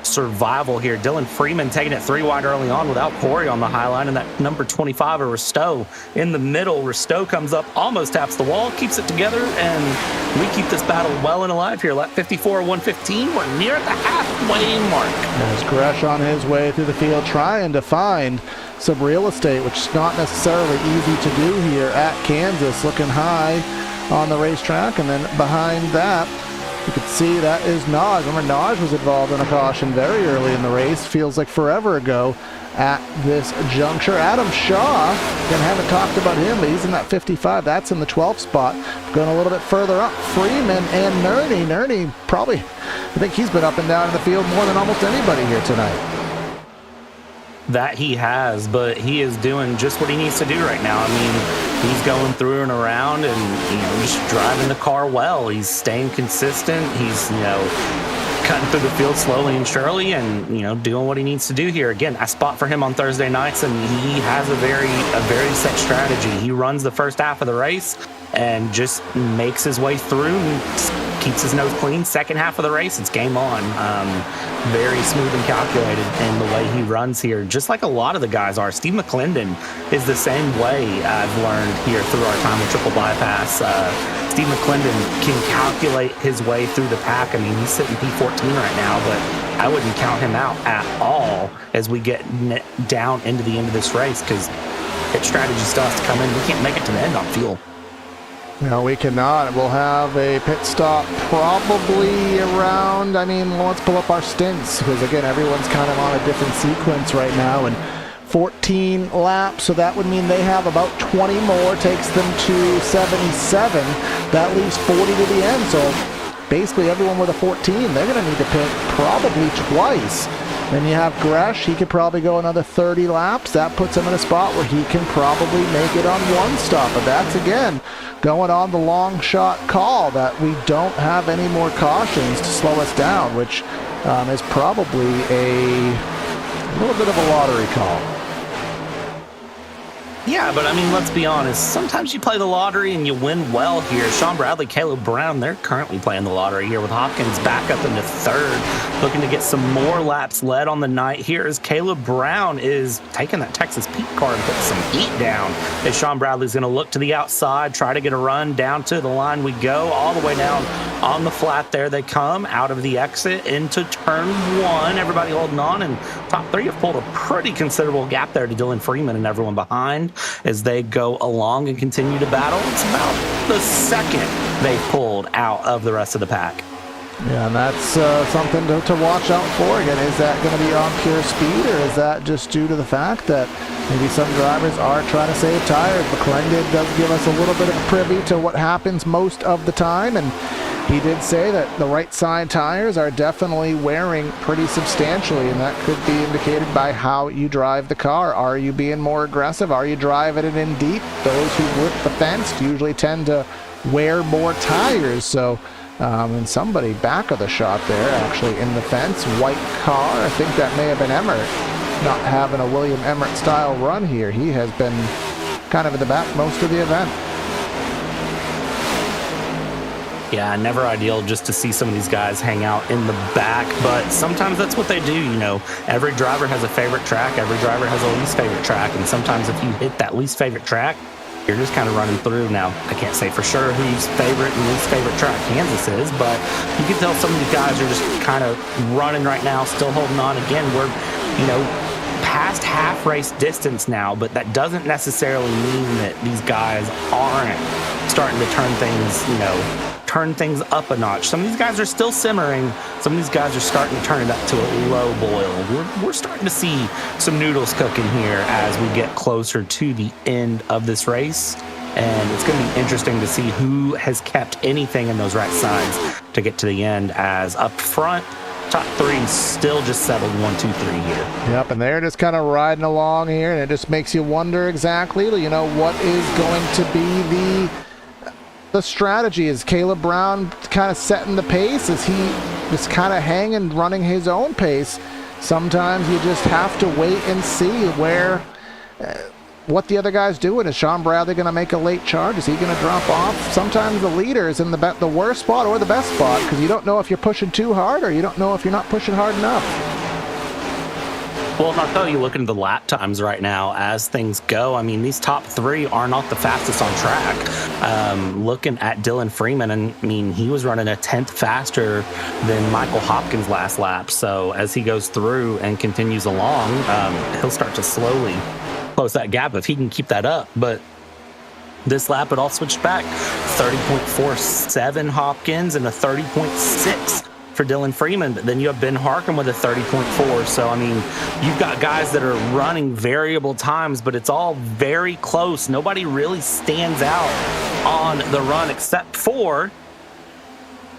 survival here. Dylan Freeman taking it 3 wide early on without Corey on the high line, and that number 25 of Risto in the middle. Risto comes up, almost taps the wall, keeps it together, and we keep this battle well and alive here. Lap 54, 115. We're near the halfway mark. There's Gresh on his way through the field trying to find some real estate, which is not necessarily easy to do here at Kansas. Looking high on the racetrack, and then behind that you can see that is Naj. Remember, Naj was involved in a caution very early in the race. Feels like forever ago at this juncture. Adam Shaw, again, haven't talked about him, but he's in that 55. That's in the 12th spot. Going a little bit further up, Freeman and Nerney. Nerney probably, I think he's been up and down in the field more than almost anybody here tonight. That he has, but he is doing just what he needs to do right now. I mean, he's going through and around and, just driving the car well. He's staying consistent. He's, cutting through the field slowly and surely and, doing what he needs to do here. Again, I spot for him on Thursday nights, and he has a very set strategy. He runs the first half of the race and just makes his way through and keeps his nose clean. Second half of the race, it's game on. Very smooth and calculated in the way he runs here, just like a lot of the guys are. Steve McClendon is the same way, I've learned here through our time with Triple Bypass. Steve McClendon can calculate his way through the pack. I mean, he's sitting P14 right now, but I wouldn't count him out at all as we get down into the end of this race, because pit strategy still has to come in. We can't make it to the end on fuel. No, we cannot. We'll have a pit stop probably around, let's pull up our stints, because again, everyone's kind of on a different sequence right now, and 14 laps, so that would mean they have about 20 more, takes them to 77. That leaves 40 to the end, so basically everyone with a 14, they're going to need to pit probably twice. Then you have Gresh, he could probably go another 30 laps. That puts him in a spot where he can probably make it on one stop, but that's, again, going on the long shot call that we don't have any more cautions to slow us down, which is probably a little bit of a lottery call. Yeah, but let's be honest. Sometimes you play the lottery and you win well here. Sean Bradley, Caleb Brown, they're currently playing the lottery here with Hopkins back up into third, looking to get some more laps led on the night here as Caleb Brown is taking that Texas Pete car and putting some heat down. As Sean Bradley's going to look to the outside, try to get a run down to the line we go, all the way down on the flat. There they come out of the exit into turn 1. Everybody holding on, and top 3 have pulled a pretty considerable gap there to Dylan Freeman and everyone behind as they go along and continue to battle. It's about the second they pulled out of the rest of the pack. Yeah, and that's something to watch out for. Again, is that going to be on pure speed, or is that just due to the fact that maybe some drivers are trying to save tires? McClendon does give us a little bit of privy to what happens most of the time, and he did say that the right side tires are definitely wearing pretty substantially, and that could be indicated by how you drive the car. Are you being more aggressive? Are you driving it in deep? Those who work the fence usually tend to wear more tires. So, and somebody back of the shot there, actually in the fence, white car. I think that may have been Emmert, not having a William Emmert style run here. He has been kind of in the back most of the event. Yeah, never ideal just to see some of these guys hang out in the back, but sometimes that's what they do. Every driver has a favorite track, every driver has a least favorite track, and sometimes if you hit that least favorite track, you're just kind of running through. Now, I can't say for sure whose favorite and least favorite track Kansas is, but you can tell some of these guys are just kind of running right now, still holding on. Again, we're, past half race distance now, but that doesn't necessarily mean that these guys aren't starting to turn things up a notch. Some of these guys are still simmering. Some of these guys are starting to turn it up to a low boil. We're starting to see some noodles cooking here as we get closer to the end of this race. And it's going to be interesting to see who has kept anything in those right sides to get to the end, as up front, top three still just settled 1, 2, 3 here. Yep, and they're just kind of riding along here, and it just makes you wonder exactly, what is going to be the strategy. Is Caleb Brown kind of setting the pace? Is he just kind of hanging, running his own pace? Sometimes you just have to wait and see what the other guy's doing. Is Sean Bradley going to make a late charge? Is he going to drop off? Sometimes the leader is in the worst spot or the best spot, because you don't know if you're pushing too hard or you don't know if you're not pushing hard enough. Well, I'll tell you, looking at the lap times right now as things go, I mean, these top three are not the fastest on track. Looking at Dylan Freeman, and I mean, he was running a 10th faster than Michael Hopkins last lap. So as he goes through and continues along, he'll start to slowly close that gap if he can keep that up. But this lap, it all switched back. 30.47 Hopkins and a 30.6 for Dylan Freeman. But then you have Ben Harkin with a 30.4. So, I mean, you've got guys that are running variable times, but it's all very close. Nobody really stands out on the run except for,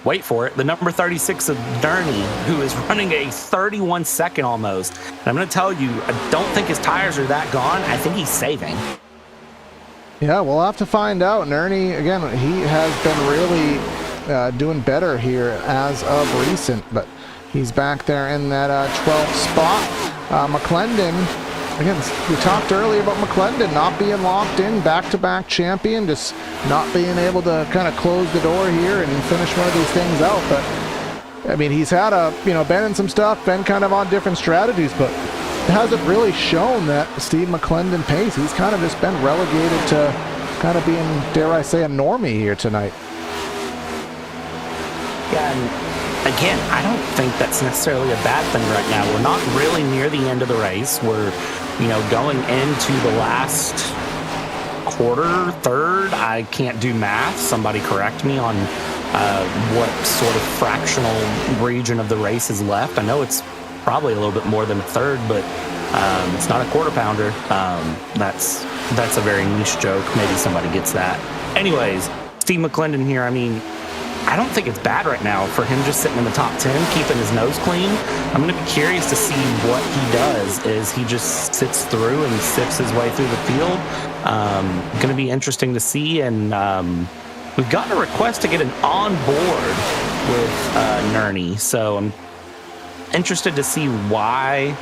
wait for it, the number 36 of Nerney, who is running a 31 second almost. And I'm going to tell you, I don't think his tires are that gone. I think he's saving. Yeah, we'll have to find out. Nerney, again, he has been really doing better here as of recent, but he's back there in that 12th spot. McClendon, again, we talked earlier about McClendon not being locked in, back-to-back champion, just not being able to kind of close the door here and finish one of these things out. But I mean, he's had been in some stuff, been kind of on different strategies, but it hasn't really shown that Steve McClendon pace. He's kind of just been relegated to kind of being, dare I say, a normie here tonight. Yeah, and again, I don't think that's necessarily a bad thing right now. We're not really near the end of the race. We're, going into the last quarter, third. I can't do math. Somebody correct me on what sort of fractional region of the race is left. I know it's probably a little bit more than a third, but it's not a quarter pounder. That's a very niche joke. Maybe somebody gets that. Anyways, Steve McClendon here, I mean, I don't think it's bad right now for him just sitting in the top 10, keeping his nose clean. I'm going to be curious to see what he does. Is he just sits through and sifts his way through the field? Going to be interesting to see. And we've gotten a request to get an on board with Nerney. So I'm interested to see why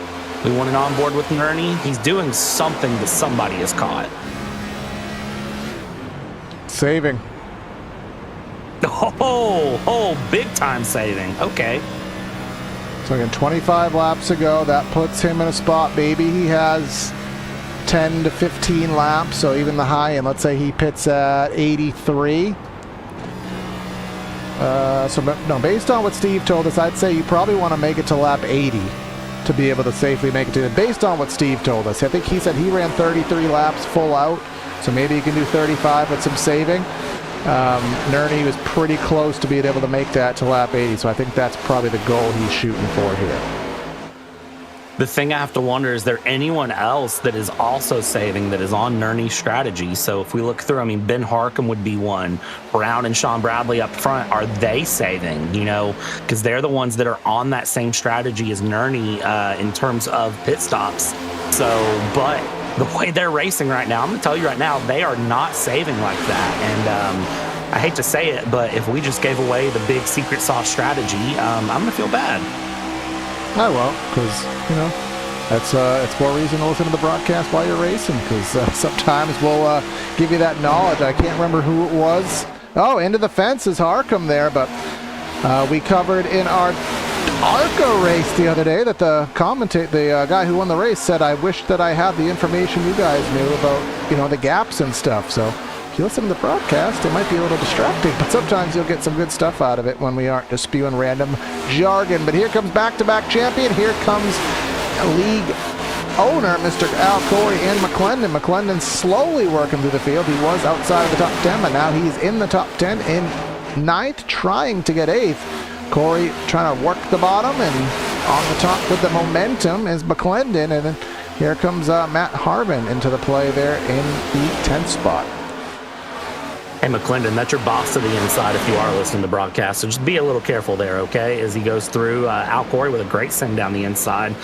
we want an on board with Nerney. He's doing something that somebody has caught. Saving. Oh, big time saving. Okay. So again, 25 laps ago, that puts him in a spot, baby. He has 10 to 15 laps, so even the high end, let's say he pits at 83. Based on what Steve told us, I'd say you probably want to make it to lap 80 to be able to safely make it to it. Based on what Steve told us, I think he said he ran 33 laps full out, so maybe you can do 35 with some saving. Nerney was pretty close to being able to make that to lap 80, so I think that's probably the goal he's shooting for here. The thing I have to wonder, is there anyone else that is also saving that is on Nerney's strategy? So if we look through, I mean, Ben Harkin would be one. Brown and Sean Bradley up front, are they saving? Because they're the ones that are on that same strategy as Nerney in terms of pit stops. So, but the way they're racing right now, I'm going to tell you right now, they are not saving like that. And I hate to say it, but if we just gave away the big secret sauce strategy, I'm going to feel bad. I won't, because, it's more reason to listen to the broadcast while you're racing, because sometimes we'll give you that knowledge. I can't remember who it was. Oh, into the fence is Harkham there, but we covered in our ARCA race the other day that the guy who won the race said, I wish that I had the information you guys knew about, you know, the gaps and stuff. So if you listen to the broadcast, it might be a little distracting, but sometimes you'll get some good stuff out of it when we aren't just spewing random jargon. But here comes back-to-back champion. Here comes league owner, Mr. Al Corey and McClendon. McClendon slowly working through the field. He was outside of the top 10, but now he's in the top 10 in 9th, trying to get 8th. Corey trying to work the bottom, and on the top with the momentum is McClendon, and then here comes Matt Harmon into the play there in the 10th spot. Hey, McClendon, that's your boss to the inside if you are listening to the broadcast, so just be a little careful there, okay? As he goes through, Al Corey with a great send down the inside,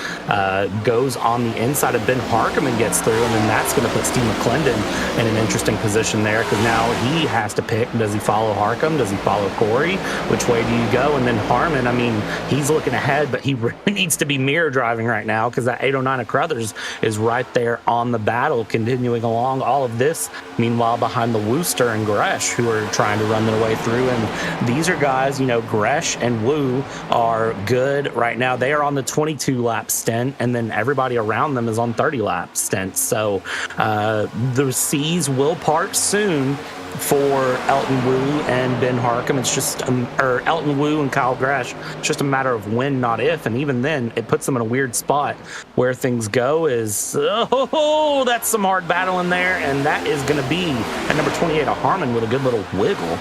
goes on the inside of Ben Harcum and gets through, and then that's going to put Steve McClendon in an interesting position there, because now he has to pick, does he follow Harcum, does he follow Corey, which way do you go? And then Harmon, I mean, he's looking ahead, but he really needs to be mirror driving right now, because that 809 of Crothers is right there on the battle, continuing along all of this, meanwhile behind the Wooster and Gresh, who are trying to run their way through. And these are guys, you know, Gresh and Woo are good right now. They are on the 22-lap stint, and then everybody around them is on 30-lap stints. So the seas will part soon for Elton Woo and Ben Harcum. It's just, or Elton Woo and Kyle Gresh. It's just a matter of when, not if. And even then, it puts them in a weird spot. Where things go is, oh, that's some hard battle in there. And that is going to be at number 28, a Harmon with a good little wiggle.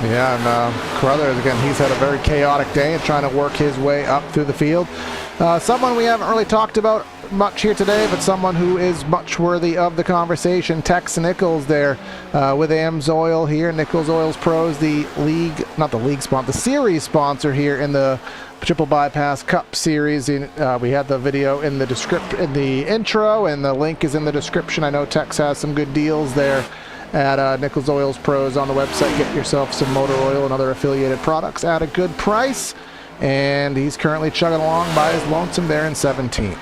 Yeah, and Crothers, again, he's had a very chaotic day and trying to work his way up through the field. Someone we haven't really talked about much here today, but someone who is much worthy of the conversation, Tex Nichols there with AMSOIL here. Nichols Oils Pros, the league, not the league sponsor, the series sponsor here in the Triple Bypass Cup Series. We had the video in the intro, and the link is in the description. I know Tex has some good deals there at Nichols Oils Pros on the website. Get yourself some motor oil and other affiliated products at a good price. And he's currently chugging along by his lonesome there in 17th.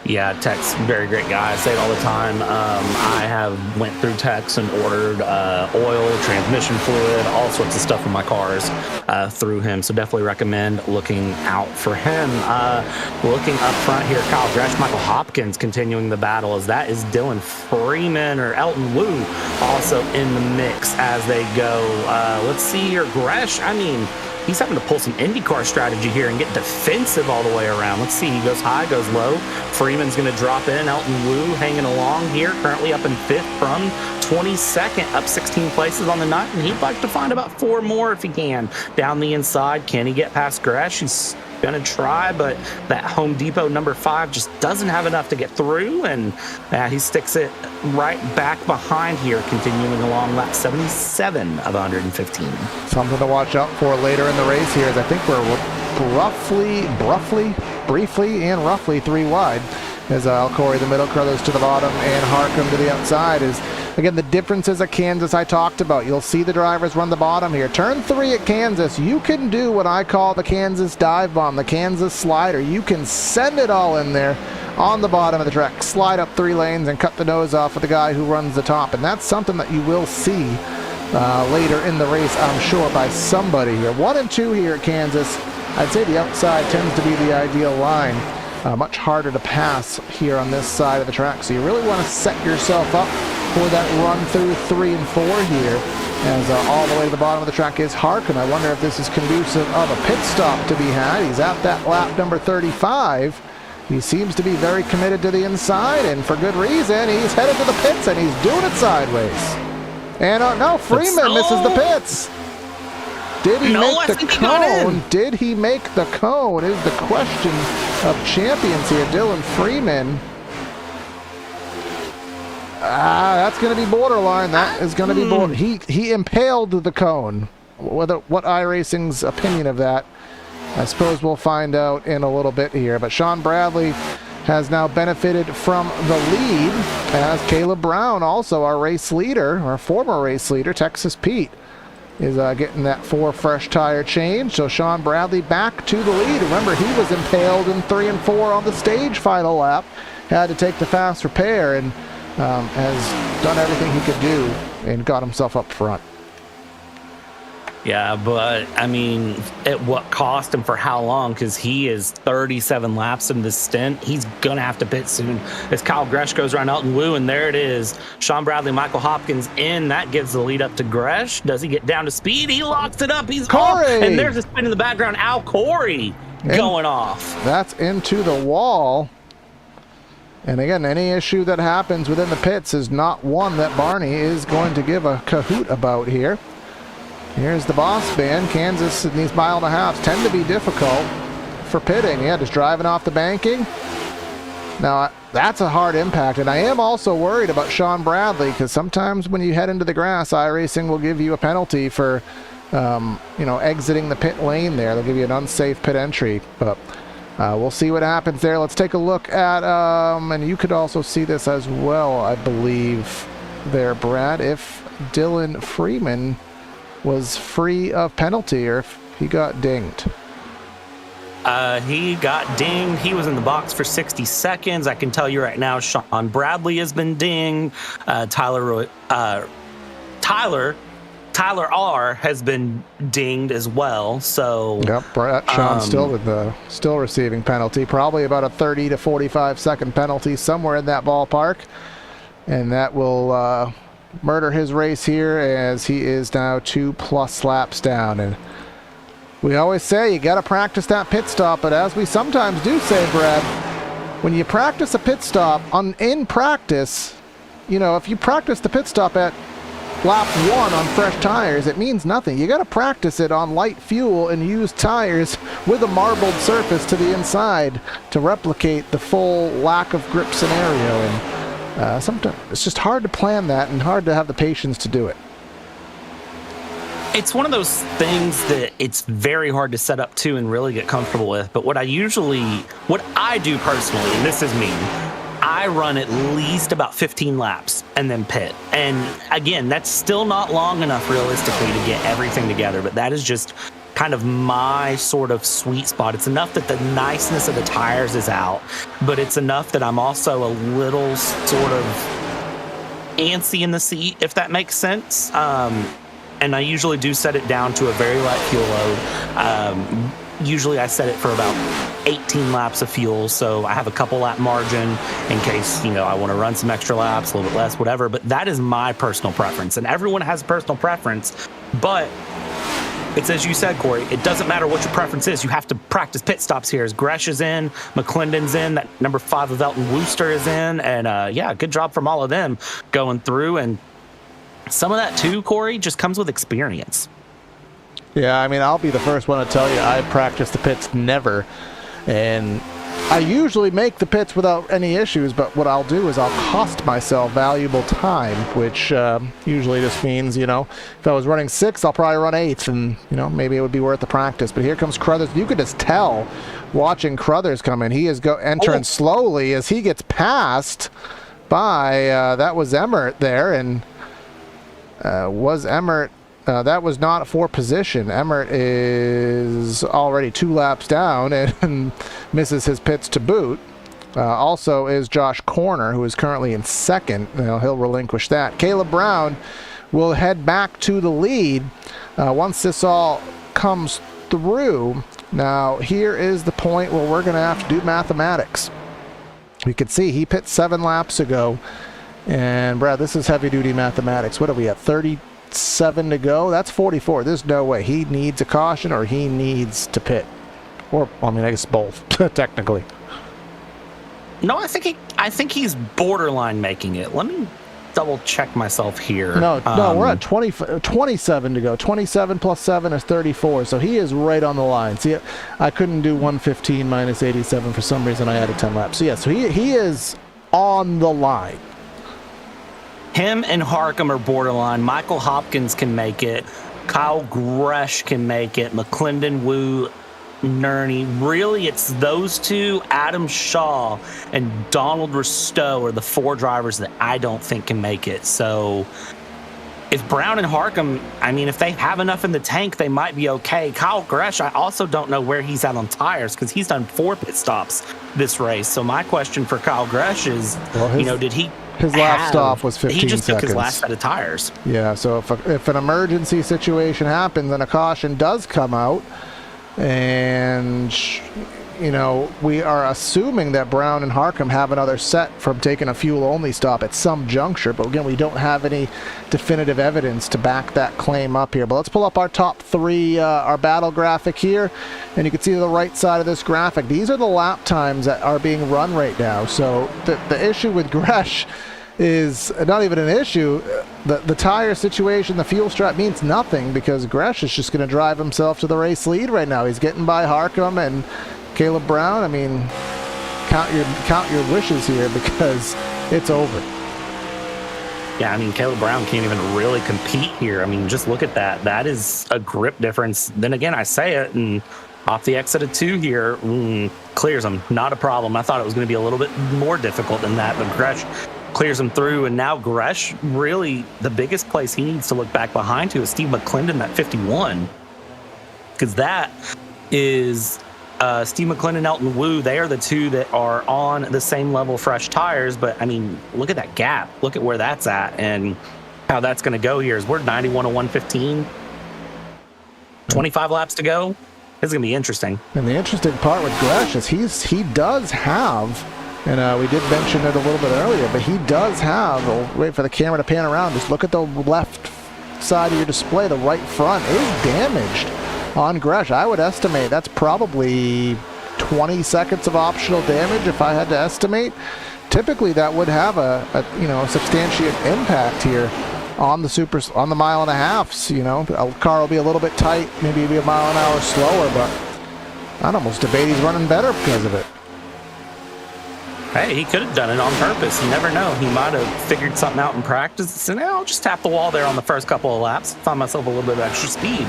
Yeah, Tex, very great guy. I say it all the time. I have went through Tex and ordered oil, transmission fluid, all sorts of stuff in my cars through him. So definitely recommend looking out for him. Looking up front here, Kyle Gresh, Michael Hopkins continuing the battle, as that is Dylan Freeman or Elton Woo also in the mix as they go. Let's see here, Gresh, I mean, he's having to pull some IndyCar strategy here and get defensive all the way around. Let's see. He goes high, goes low. Freeman's going to drop in. Elton Woo hanging along here, currently up in 5th from 22nd, up 16 places on the night. And he'd like to find about 4 more if he can. Down the inside, can he get past Gresh? He's going to try, but that Home Depot number 5 just doesn't have enough to get through. And he sticks it right back behind here, continuing along lap 77 of 115. Something to watch out for later in the race here, as I think we're roughly 3 wide. As Al Corey the middle, Crothers to the bottom, and Harcum to the outside. Is again the differences at Kansas I talked about. You'll see the drivers run the bottom here. Turn 3 at Kansas, you can do what I call the Kansas dive bomb, the Kansas slider. You can send it all in there on the bottom of the track, slide up 3 lanes and cut the nose off of the guy who runs the top. And that's something that you will see later in the race, I'm sure, by somebody here. 1 and 2 here at Kansas. I'd say the outside tends to be the ideal line. Much harder to pass here on this side of the track. So you really want to set yourself up for that run through 3 and 4 here. As all the way to the bottom of the track is Harcum. I wonder if this is conducive of a pit stop to be had. He's at that lap number 35. He seems to be very committed to the inside, and for good reason. He's headed to the pits, and he's doing it sideways. And no, Freeman misses the pits. Did he make the cone? Did he make the cone is the question of champions here. Dylan Freeman. That's going to be borderline. That is going to be borderline. He impaled the cone. What iRacing's opinion of that, I suppose we'll find out in a little bit here. But Sean Bradley has now benefited from the lead, as Caleb Brown, also our race leader, our former race leader, Texas Pete, is getting that 4 fresh tire change. So Sean Bradley back to the lead. Remember, he was impaled in 3 and 4 on the stage final lap. Had to take the fast repair, and has done everything he could do and got himself up front. Yeah, but I mean, at what cost and for how long? Because he is 37 laps in this stint. He's going to have to pit soon as Kyle Gresh goes around Elton Wu. And there it is. Sean Bradley, Michael Hopkins in. That gives the lead up to Gresh. Does he get down to speed? He locks it up. He's off. And there's a spin in the background. Al Corey going off. That's into the wall. And again, any issue that happens within the pits is not one that Barney is going to give a cahoot about here. Here's the boss man. Kansas in these mile and a halves tend to be difficult for pitting. Yeah, just driving off the banking. Now, that's a hard impact. And I am also worried about Sean Bradley because sometimes when you head into the grass, iRacing will give you a penalty for, exiting the pit lane there. They'll give you an unsafe pit entry. But we'll see what happens there. Let's take a look at, and you could also see this as well, I believe, there, Brad, if Dylan Freeman was free of penalty or if he got dinged. He got dinged. He was in the box for 60 seconds. I can tell you right now, Sean Bradley has been dinged. Tyler R has been dinged as well. So yep, Sean still receiving penalty, probably about a 30 to 45 second penalty somewhere in that ballpark, and that will murder his race here as he is now 2+ laps down. And we always say you got to practice that pit stop, but as we sometimes do say, Brad, when you practice a pit stop in practice, if you practice the pit stop at lap 1 on fresh tires, it means nothing. You got to practice it on light fuel and use tires with a marbled surface to the inside to replicate the full lack of grip scenario. And sometimes it's just hard to plan that and hard to have the patience to do it. It's one of those things that it's very hard to set up to and really get comfortable with. But what I do personally, and this is me, I run at least about 15 laps and then pit. And again, that's still not long enough realistically to get everything together, but that is just kind of my sort of sweet spot. It's enough that the niceness of the tires is out, but it's enough that I'm also a little sort of antsy in the seat, if that makes sense. And I usually do set it down to a very light fuel load. Usually I set it for about 18 laps of fuel, so I have a couple lap margin in case, I want to run some extra laps, a little bit less, whatever. But that is my personal preference, and everyone has a personal preference. But it's as you said, Corey, it doesn't matter what your preference is. You have to practice pit stops here. As Gresh is in, McClendon's in, that number 5 of Elton Wooster is in, and good job from all of them going through. And some of that too, Corey, just comes with experience. Yeah, I mean, I'll be the first one to tell you I practice the pits never, and I usually make the pits without any issues, but what I'll do is I'll cost myself valuable time, which usually just means, if I was running 6th, I'll probably run 8th, and, maybe it would be worth the practice. But here comes Crothers. You could just tell watching Crothers come in. He is entering slowly as he gets passed by, that was Emmert there, and was Emmert. That was not for position. Emmert is already 2 laps down and misses his pits to boot. Also is Josh Corner, who is currently in 2nd. He'll relinquish that. Caleb Brown will head back to the lead once this all comes through. Now, here is the point where we're going to have to do mathematics. You can see he pit 7 laps ago. And, Brad, this is heavy-duty mathematics. What are we at, 37 to go? That's 44. There's no way. He needs a caution or he needs to pit. Or, I guess both, technically. No, I think he's borderline making it. Let me double-check myself here. No, we're at 27 to go. 27 plus 7 is 34, so he is right on the line. See, I couldn't do 115 minus 87 for some reason. I added 10 laps. So, yeah, so he is on the line. Him and Harcum are borderline. Michael Hopkins can make it. Kyle Gresh can make it. McClendon, Wu, Nerney. Really, it's those two, Adam Shaw and Donald Risteau are the 4 drivers that I don't think can make it. So if Brown and Harcum, if they have enough in the tank, they might be okay. Kyle Gresh, I also don't know where he's at on tires because he's done 4 pit stops this race. So my question for Kyle Gresh is, did he His last stop was 15 He just took his seconds. last set of tires. Yeah, so if an emergency situation happens and a caution does come out, and we are assuming that Brown and Harcum have another set from taking a fuel-only stop at some juncture, but again, we don't have any definitive evidence to back that claim up here. But let's pull up our top three, our battle graphic here, and you can see the right side of this graphic. These are the lap times that are being run right now. So the issue with Gresh is not even an issue. The tire situation, the fuel strap means nothing because Gresh is just going to drive himself to the race lead right now. He's getting by Harcum and Caleb Brown. I mean, count your wishes here because it's over. Yeah, I mean, Caleb Brown can't even really compete here. I mean, just look at that. That is a grip difference. Then again, I say it, and off the exit of 2 here, clears him. Not a problem. I thought it was going to be a little bit more difficult than that, but Gresh clears him through, and now Gresh, really, the biggest place he needs to look back behind to is Steve McClendon, that 51. Because that is Steve McClendon, Elton Wu. They are the two that are on the same level fresh tires, but, I mean, look at that gap. Look at where that's at and how that's going to go here. Is we're 91 to 115. 25 laps to go. It's going to be interesting. And the interesting part with Gresh is he does have, and we did mention it a little bit earlier, but he does have, wait for the camera to pan around, just look at the left side of your display, the right front is damaged on Gresh. I would estimate that's probably 20 seconds of optional damage if I had to estimate. Typically that would have a substantial impact here on the mile and a half. A car will be a little bit tight, maybe be a mile an hour slower, but I'd almost debate he's running better because of it. Hey, he could have done it on purpose. You never know. He might have figured something out in practice and said, I'll just tap the wall there on the first couple of laps, find myself a little bit of extra speed.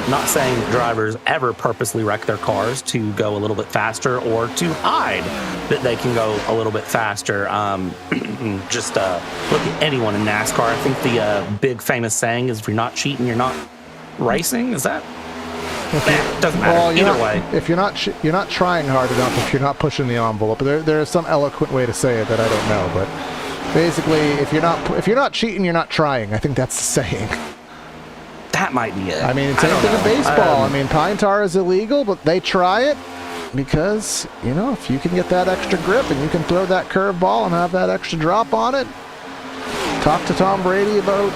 Not saying drivers ever purposely wreck their cars to go a little bit faster or to hide that they can go a little bit faster. Just look at anyone in NASCAR. I think the big famous saying is, if you're not cheating, you're not racing. Is that? Doesn't matter. Well, Either way. If you're not trying hard enough, if you're not pushing the envelope, there is some eloquent way to say it that I don't know, but basically, if you're not cheating, you're not trying. I think that's the saying. That might be it. I mean, it's anything in baseball. I mean, pine tar is illegal, but they try it because if you can get that extra grip and you can throw that curveball and have that extra drop on it. Talk to Tom Brady about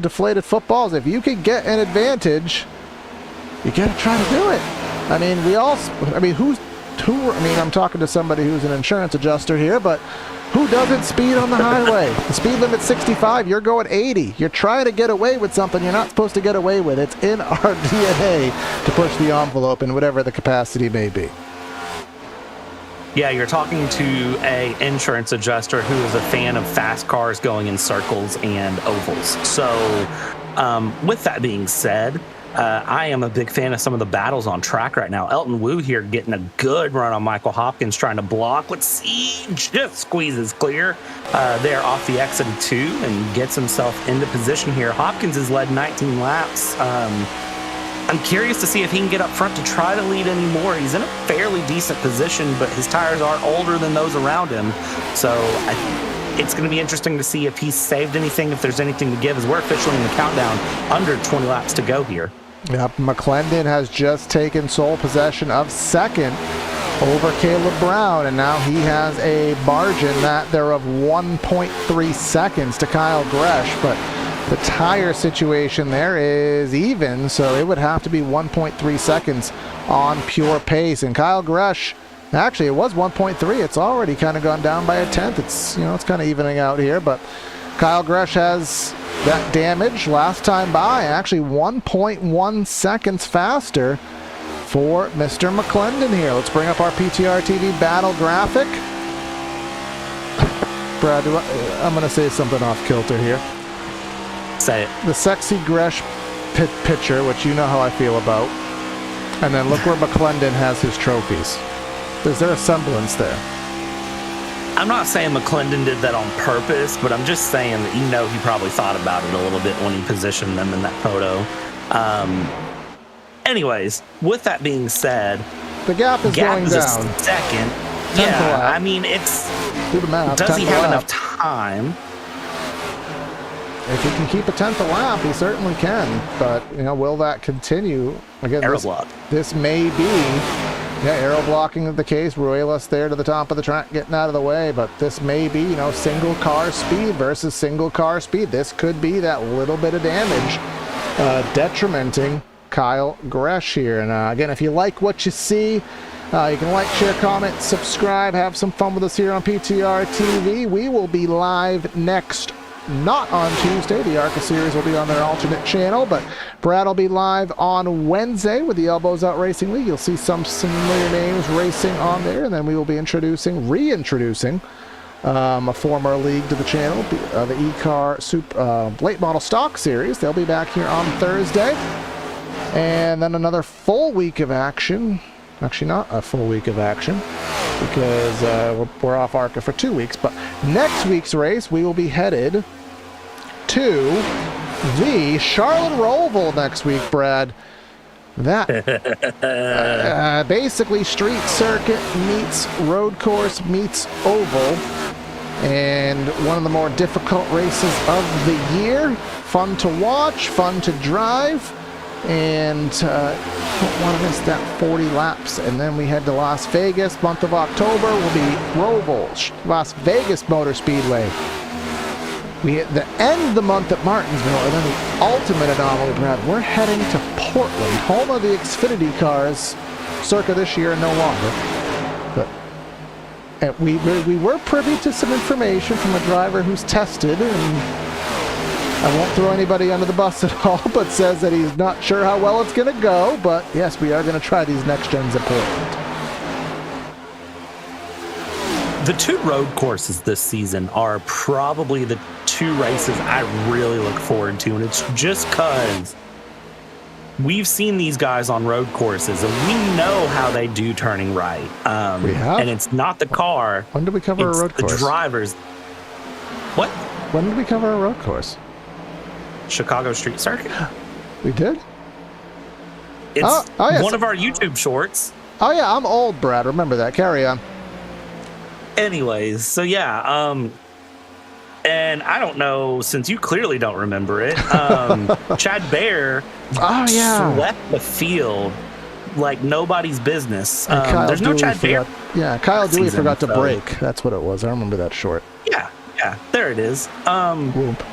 deflated footballs. If you can get an advantage, you gotta try to do it. I mean, I'm talking to somebody who's an insurance adjuster here, but who doesn't speed on the highway? The speed limit's 65, you're going 80. You're trying to get away with something you're not supposed to get away with. It's in our DNA to push the envelope in whatever the capacity may be. Yeah, you're talking to a insurance adjuster who is a fan of fast cars going in circles and ovals. So, with that being said, I am a big fan of some of the battles on track right now. Elton Wu here getting a good run on Michael Hopkins, trying to block. Let's see, just squeezes clear there off the exit of 2 and gets himself into position here. Hopkins has led 19 laps. I'm curious to see if he can get up front to try to lead any more. He's in a fairly decent position, but his tires are older than those around him. So it's going to be interesting to see if he's saved anything, if there's anything to give, as we're officially in the countdown, under 20 laps to go here. Yep, McClendon has just taken sole possession of second over Caleb Brown, and now he has a margin there of 1.3 seconds to Kyle Gresh, but the tire situation there is even, so it would have to be 1.3 seconds on pure pace. And Kyle Gresh, actually it was 1.3. It's already kind of gone down by a tenth. It's it's kind of evening out here, but Kyle Gresh has that damage last time by, actually 1.1 seconds faster for Mr. McClendon here. Let's bring up our PTR TV battle graphic. Brad, I'm going to say something off kilter here. Say it. The sexy Gresh picture, which you know how I feel about, and then look where McClendon has his trophies. Is there a semblance there? I'm not saying McClendon did that on purpose, but I'm just saying that he probably thought about it a little bit when he positioned them in that photo. Anyways, with that being said, the gap is going down. A second. Yeah, I mean, it's. Do the math. Does he have enough time? time. If he can keep a 10th a lap, he certainly can. But, will that continue? Again, Aero block. this may be... Yeah, aero blocking of the case. Ruelas there to the top of the track getting out of the way. But this may be, single car speed versus single car speed. This could be that little bit of damage detrimenting Kyle Gresh here. And again, if you like what you see, you can like, share, comment, subscribe, have some fun with us here on PTR TV. We will be live not on Tuesday. The ARCA series will be on their alternate channel, but Brad will be live on Wednesday with the Elbows Out Racing League. You'll see some familiar names racing on there, and then we will be reintroducing a former league to the channel, the E-Car Late Model Stock Series. They'll be back here on Thursday. And then another full week of action. Actually, not a full week of action, because we're off ARCA for 2 weeks. But next week's race, we will be headed to the Charlotte Roval next week, Brad. That basically street circuit meets road course meets oval, and one of the more difficult races of the year. Fun to watch, fun to drive, and don't want to miss that 40 laps. And then we head to Las Vegas. Month of October will be Roval, Las Vegas Motor Speedway. We hit the end of the month at Martinsville, and then the ultimate anomaly, Brad. We're heading to Portland, home of the Xfinity cars, circa this year and no longer. But we were privy to some information from a driver who's tested, and I won't throw anybody under the bus at all, but says that he's not sure how well it's going to go. But yes, we are going to try these next gens at Portland. The two road courses this season are probably the two races I really look forward to, and it's just because we've seen these guys on road courses, and we know how they do turning right. We have? And it's not the car. When did we cover a road course? The drivers. What? When did we cover a road course? Chicago Street Circuit. We did? It's yes. one of our YouTube shorts. Oh, yeah, I'm old, Brad. Remember that. Carry on. Anyways, so yeah, and I don't know, since you clearly don't remember it, Chad Bear swept the field like nobody's business. There's no Chad Bear. Yeah, Kyle Dewey forgot to brake. That's what it was. I remember that short. Yeah, there it is. Whoop.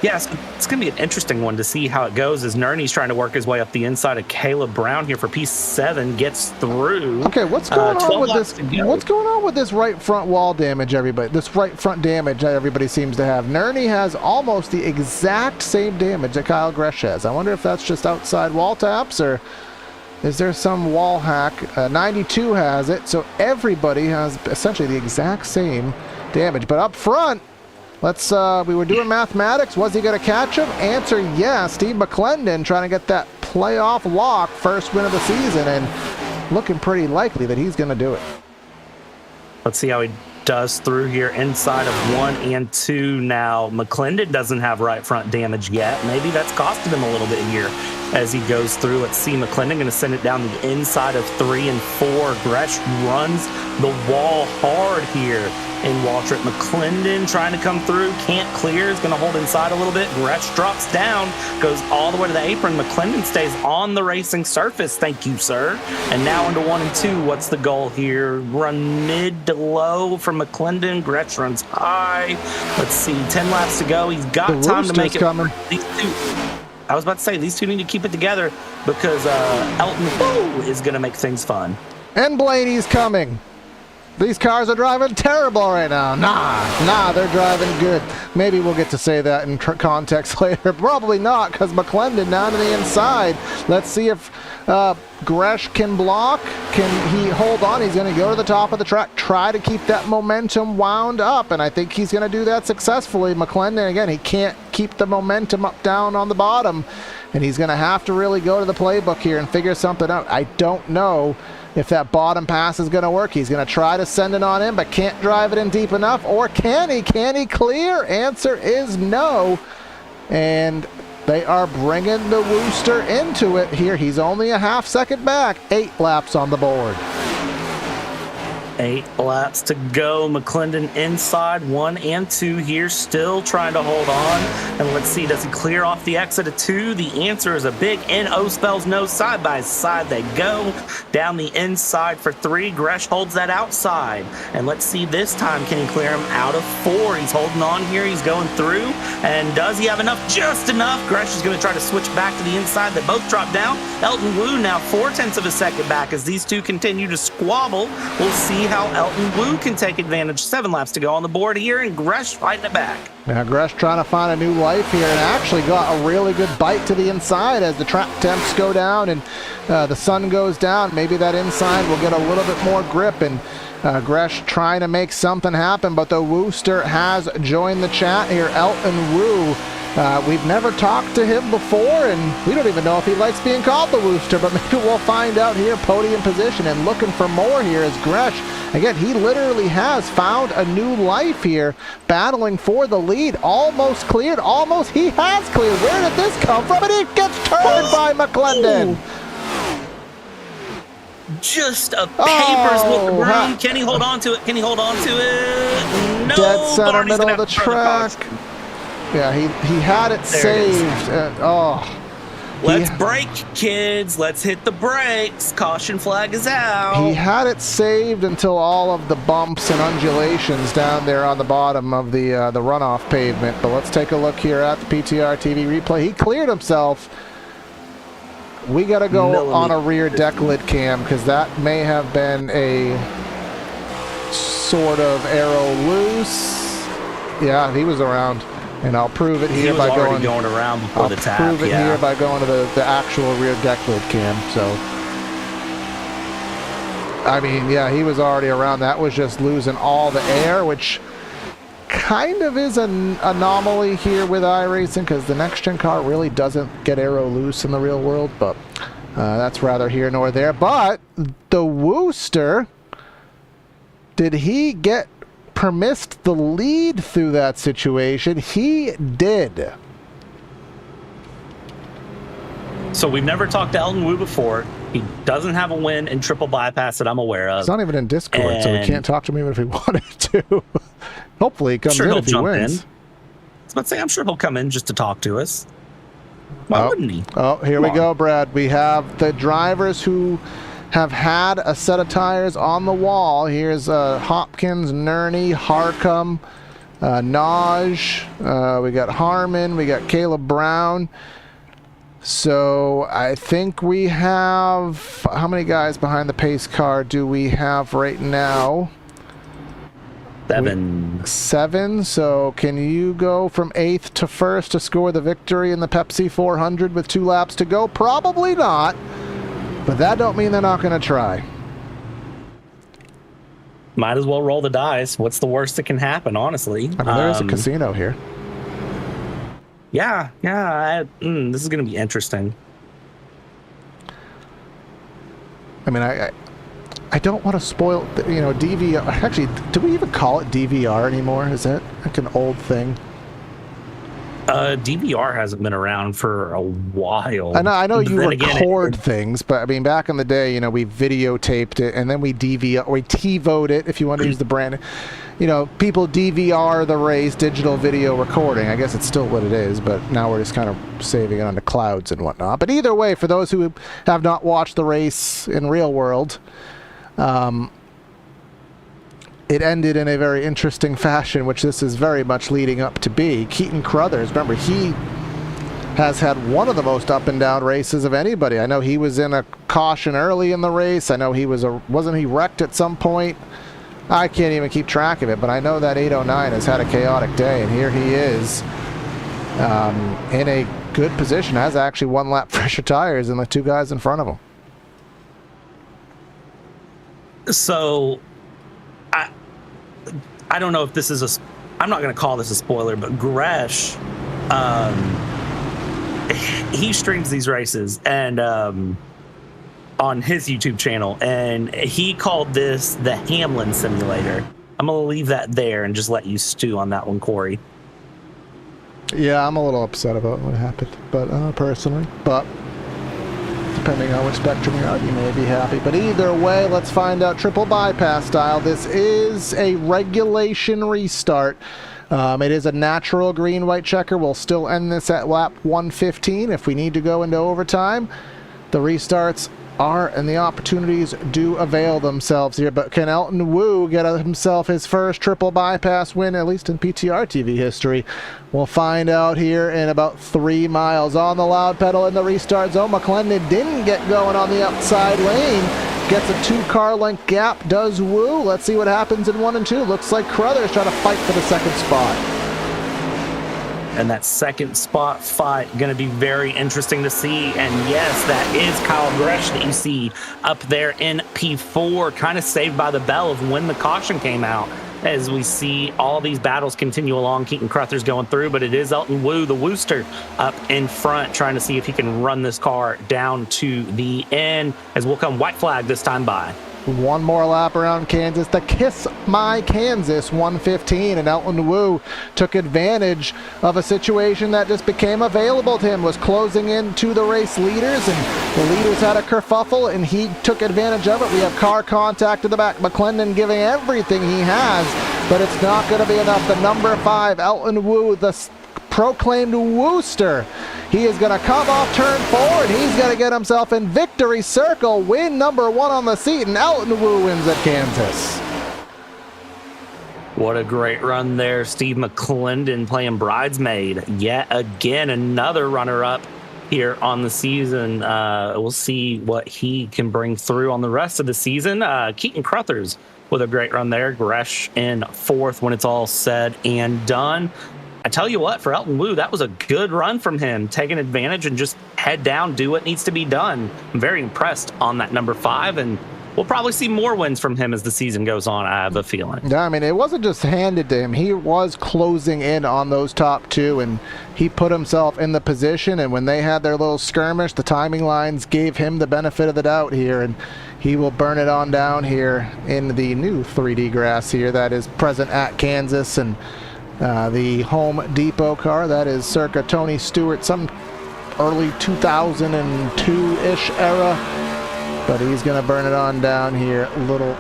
Yeah, so it's going to be an interesting one to see how it goes as Nerney's trying to work his way up the inside of Caleb Brown here for P7, gets through. Okay, what's going on with this? What's going on with this right front wall damage, everybody? This right front damage that everybody seems to have. Nerney has almost the exact same damage that Kyle Gresh has. I wonder if that's just outside wall taps, or is there some wall hack? 92 has it, so everybody has essentially the exact same damage. But up front, we were doing mathematics. Was he going to catch him? Answer, yes. Steve McClendon trying to get that playoff lock, first win of the season, and looking pretty likely that he's going to do it. Let's see how he does through here inside of 1 and 2 now. McClendon doesn't have right front damage yet. Maybe that's costed him a little bit here as he goes through. Let's see, McClendon going to send it down the inside of 3 and 4. Gresh runs the wall hard here in Waltrip. McClendon trying to come through, can't clear, is going to hold inside a little bit. Gresh drops down, goes all the way to the apron. McClendon stays on the racing surface. Thank you, sir. And now into 1 and 2. What's the goal here? Run mid to low from McClendon. Gresh runs high. Let's see, 10 laps to go. He's got time to make it. Coming. These two, I was about to say, these two need to keep it together because Elton Boo is going to make things fun. And Blaney's coming. These cars are driving terrible right now. Nah, they're driving good. Maybe we'll get to say that in context later. Probably not, because McClendon down to the inside. Let's see if Gresh can block. Can he hold on? He's going to go to the top of the track, try to keep that momentum wound up, and I think he's going to do that successfully. McClendon, again, he can't keep the momentum up down on the bottom, and he's going to have to really go to the playbook here and figure something out. I don't know if that bottom pass is going to work. He's going to try to send it on in, but can't drive it in deep enough. Or can he? Can he clear? Answer is no. And they are bringing the Wooster into it here. He's only a half second back. 8 laps on the board. 8 laps to go. McClendon inside 1 and 2 here, still trying to hold on. And let's see, does he clear off the exit of 2? The answer is a big N-O spells no. Side by side they go. Down the inside for 3. Gresh holds that outside. And let's see this time, can he clear him out of 4? He's holding on here. He's going through. And does he have enough? Just enough. Gresh is going to try to switch back to the inside. They both drop down. Elton Wu now 4/10 of a second back as these two continue to squabble. We'll see how Elton Wu can take advantage. 7 laps to go on the board here, and Gresh fighting it back. Now Gresh trying to find a new life here, and actually got a really good bite to the inside as the track temps go down and the sun goes down. Maybe that inside will get a little bit more grip, and Gresh trying to make something happen, but the Wooster has joined the chat here. Elton Wu, we've never talked to him before, and we don't even know if he likes being called the Wooster, but maybe we'll find out here. Podium position and looking for more here as Gresh, again, he literally has found a new life here, battling for the lead. Almost cleared, almost, he has cleared. Where did this come from? And it gets turned by McClendon. Just a papers with the broom. Can he hold on to it? Can he hold on to it? No. Dead center, Barney's middle of the track. Yeah, he had it saved. Let's brake, kids. Let's hit the brakes. Caution flag is out. He had it saved until all of the bumps and undulations down there on the bottom of the runoff pavement. But let's take a look here at the PTR TV replay. He cleared himself. We got to go on a rear deck lid cam because that may have been a sort of arrow loose. Yeah, he was around. And I'll prove it here by going around before the tap. I'll prove it here by going to the actual rear deck lid cam. So, I mean, yeah, he was already around. That was just losing all the air, which kind of is an anomaly here with iRacing because the next gen car really doesn't get aero loose in the real world, but that's rather here nor there. But the Wooster, did he get permissed the lead through that situation? He did. So we've never talked to Elton Wu before. He doesn't have a win in triple bypass that I'm aware of. He's not even in Discord, so we can't talk to him even if we wanted to. Hopefully he comes in if he wins. I was about to say, I'm sure he'll come in just to talk to us. Why wouldn't he? Oh, here we go, Brad. We have the drivers who have had a set of tires on the wall. Here's Hopkins, Nerney, Harcum, Naj. We got Harmon. We got Caleb Brown. So I think we have, how many guys behind the pace car do we have right now? 7. So can you go from 8th to 1st to score the victory in the Pepsi 400 with 2 laps to go? Probably not. But that don't mean they're not going to try. Might as well roll the dice. What's the worst that can happen, honestly? I mean, there is a casino here. Yeah. This is going to be interesting. I mean, I don't want to spoil, DVR. Actually, do we even call it DVR anymore? Is that like an old thing? DVR hasn't been around for a while. I know you record things, but I mean, back in the day, we videotaped it and then we TiVoed it, if you want to use the brand. People DVR the race, digital video recording. I guess it's still what it is, but now we're just kind of saving it on the clouds and whatnot. But either way, for those who have not watched the race in real world, it ended in a very interesting fashion, which this is very much leading up to be. Keaton Crothers, remember, he has had one of the most up and down races of anybody. I know he was in a caution early in the race. I know he wasn't he wrecked at some point? I can't even keep track of it, but I know that 809 has had a chaotic day, and here he is in a good position, has actually 1 lap fresher tires than the 2 guys in front of him. So I don't know if this is I'm not going to call this a spoiler, but Gresh, he streams these races and on his YouTube channel, and he called this the Hamlin simulator. I'm going to leave that there and just let you stew on that one, Corey. Yeah, I'm a little upset about what happened, but personally, but depending on which spectrum you're on, you may be happy. But either way, let's find out triple bypass style. This is a regulation restart. It is a natural green-white checker. We'll still end this at lap 115 if we need to go into overtime. The restarts are, and the opportunities do avail themselves here. But can Elton Wu get himself his first triple bypass win, at least in PTR TV history? We'll find out here in about 3 miles. On the loud pedal in the restart zone, McClendon didn't get going on the outside lane. Gets a 2-car length gap, does Wu. Let's see what happens in 1 and 2. Looks like Crothers trying to fight for the second spot. And that second spot fight going to be very interesting to see. And yes, that is Kyle Gresh that you see up there in P4, kind of saved by the bell of when the caution came out. As we see all these battles continue along, Keaton Crothers going through, but it is Elton Wu, the Wooster, up in front, trying to see if he can run this car down to the end, as we'll come white flag this time by. One more lap around Kansas, the Kiss My Kansas 115, and Elton Wu took advantage of a situation that just became available to him, was closing in to the race leaders, and the leaders had a kerfuffle, and he took advantage of it. We have car contact in the back, McClendon giving everything he has, but it's not going to be enough. The number 5, Elton Wu, the proclaimed Wooster. He is going to come off turn 4, and he's going to get himself in victory circle, win number 1 on the seat, and Elton Wu wins at Kansas. What a great run there. Steve McClendon playing bridesmaid yet again, another runner-up here on the season. We'll see what he can bring through on the rest of the season. Keaton Crothers with a great run there. Gresh in 4th when it's all said and done. I tell you what, for Elton Wu, that was a good run from him, taking advantage and just head down, do what needs to be done. I'm very impressed on that number 5, and we'll probably see more wins from him as the season goes on, I have a feeling. Yeah, I mean, it wasn't just handed to him. He was closing in on those top 2, and he put himself in the position, and when they had their little skirmish, the timing lines gave him the benefit of the doubt here, and he will burn it on down here in the new 3D grass here that is present at Kansas, and the Home Depot car, that is circa Tony Stewart, some early 2002-ish era, but he's going to burn it on down here. Little,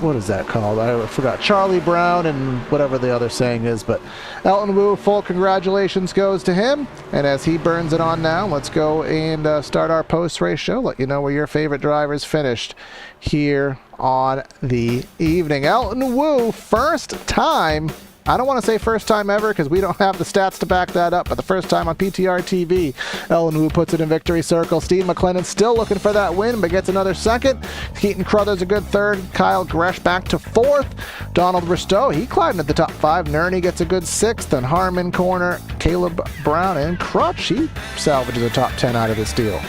what is that called? I forgot. Charlie Brown and whatever the other saying is, but Elton Wu, full congratulations goes to him, and as he burns it on now, let's go and start our post-race show, let you know where your favorite drivers finished here on the evening. Elton Wu, first time, I don't want to say first time ever because we don't have the stats to back that up, but the first time on PTR TV, Elton Wu puts it in victory circle. Steve McClendon still looking for that win, but gets another second. Keaton Crothers a good 3rd. Kyle Gresh back to 4th. Donald Bristow, he climbed at the top 5. Nerney gets a good 6th. And Harmon Corner, Caleb Brown, and Crutch, he salvages a top 10 out of this deal.